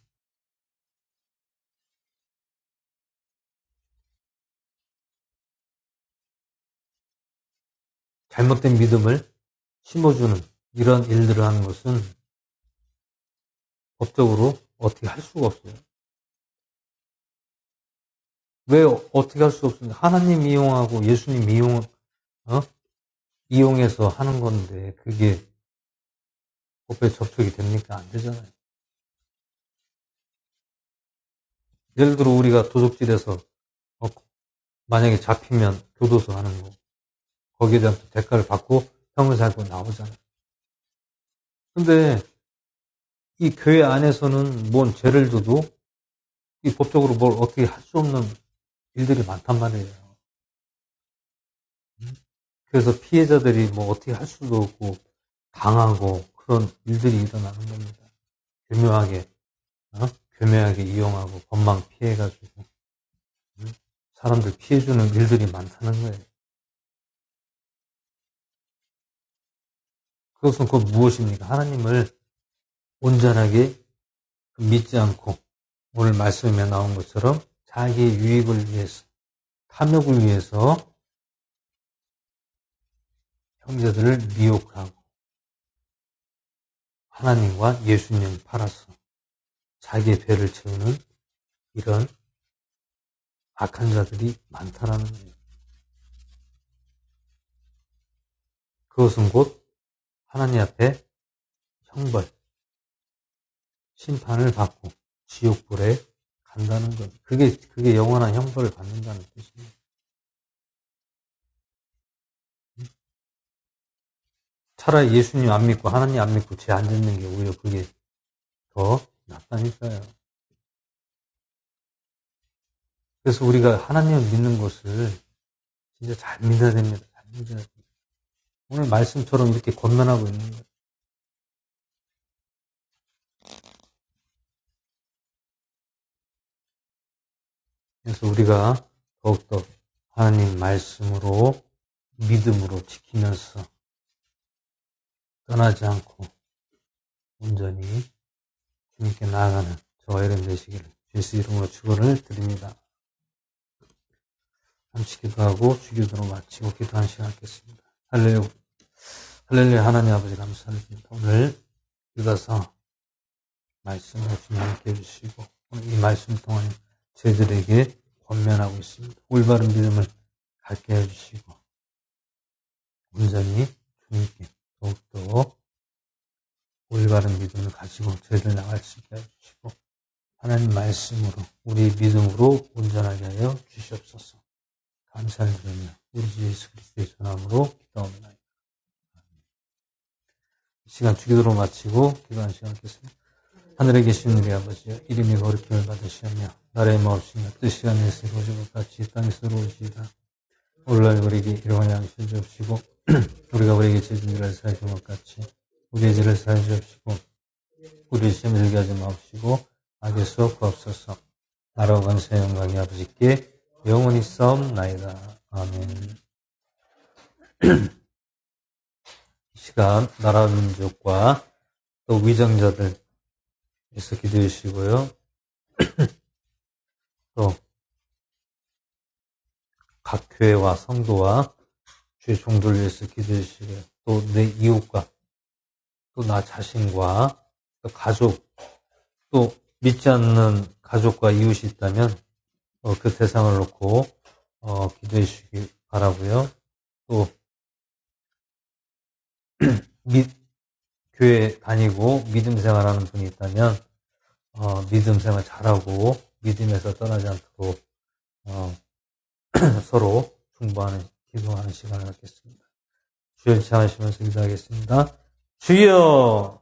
잘못된 믿음을 심어주는 이런 일들을 하는 것은 법적으로 어떻게 할 수가 없어요. 왜 어떻게 할 수가 없습니까? 하나님 이용하고 예수님 이용해서 하는 건데 그게 법에 접촉이 됩니까? 안 되잖아요. 예를 들어 우리가 도적질해서 만약에 잡히면 교도소 하는 거 거기에 대한 대가를 받고 형을 살고 나오잖아요. 근데 이 교회 안에서는 뭔 죄를 져도 이 법적으로 뭘 어떻게 할 수 없는 일들이 많단 말이에요. 그래서 피해자들이 뭐 어떻게 할 수도 없고 당하고 그런 일들이 일어나는 겁니다. 교묘하게 이용하고 법망 피해가지고 사람들 피해주는 일들이 많다는 거예요. 그것은 곧 무엇입니까? 하나님을 온전하게 믿지 않고 오늘 말씀에 나온 것처럼 자기의 유익을 위해서 탐욕을 위해서 형제들을 미혹하고 하나님과 예수님을 팔아서 자기의 배를 채우는 이런 악한 자들이 많다라는 거예요. 그것은 곧 하나님 앞에 형벌, 심판을 받고 지옥불에 간다는 것. 그게 영원한 형벌을 받는다는 뜻입니다. 차라리 예수님 안 믿고 하나님 안 믿고 죄 안 짓는 게 오히려 그게 더 낫다니까요. 그래서 우리가 하나님을 믿는 것을 진짜 잘 믿어야 됩니다. 잘 믿어야 됩니다. 오늘 말씀처럼 이렇게 권면하고 있는 거예요. 그래서 우리가 더욱더 하나님 말씀으로 믿음으로 지키면서 떠나지 않고 온전히 주님께 나아가는 저와 여러분 되시기를 예수 이름으로 축원을 드립니다. 잠시 기도하고 주기도로 마치고 기도한 시간 갖겠습니다. 할렐루야 하나님 아버지 감사드립니다. 오늘 읽어서 말씀을 주님 함께 해주시고 오늘 이 말씀을 통해 저희들에게 권면하고 있습니다. 올바른 믿음을 갖게 해주시고 온전히 주님께 더욱더 올바른 믿음을 가지고 저희들 나갈 수 있게 해주시고 하나님 말씀으로 우리 믿음으로 온전하게 하여 주시옵소서. 감사를 드리며 우리 주 예수 그리스도의 전함으로 기도합니다. 이 시간 주기도로 마치고 기도하는 시간 갖겠습니다. 하늘에 계신 우리 아버지여 이름이 거룩함을 받으시며 나라의 마옵시며 뜻이 하늘에서 이루어진 것 같이 땅에서 이루어지이다. 오늘날 우리에게 일용할 양식을 주옵시고 우리가 우리에게 죄진 일을 사해 준 것 같이 우리의 죄를 사해 주옵시고 우리의 시험에 들게 하지 마옵시고 악에서 구하옵소서. 나라와 권세와 영광이 아버지께 영원히 싸움나이다. 아멘. 이 시간 나라 민족과 또 위정자들 에서 기도해 주시고요. 또 각 교회와 성도와 주의 종들을 위해서 기도해 주시고요. 또 내 이웃과 또 나 자신과 또 가족 또 믿지 않는 가족과 이웃이 있다면 그 대상을 놓고 기도해 주시기 바라고요. 또 교회 다니고 믿음 생활하는 분이 있다면 믿음 생활 잘하고 믿음에서 떠나지 않도록 서로 중보하는 기도하는 시간을 갖겠습니다. 주여 찬양하시면서 기도하겠습니다. 주여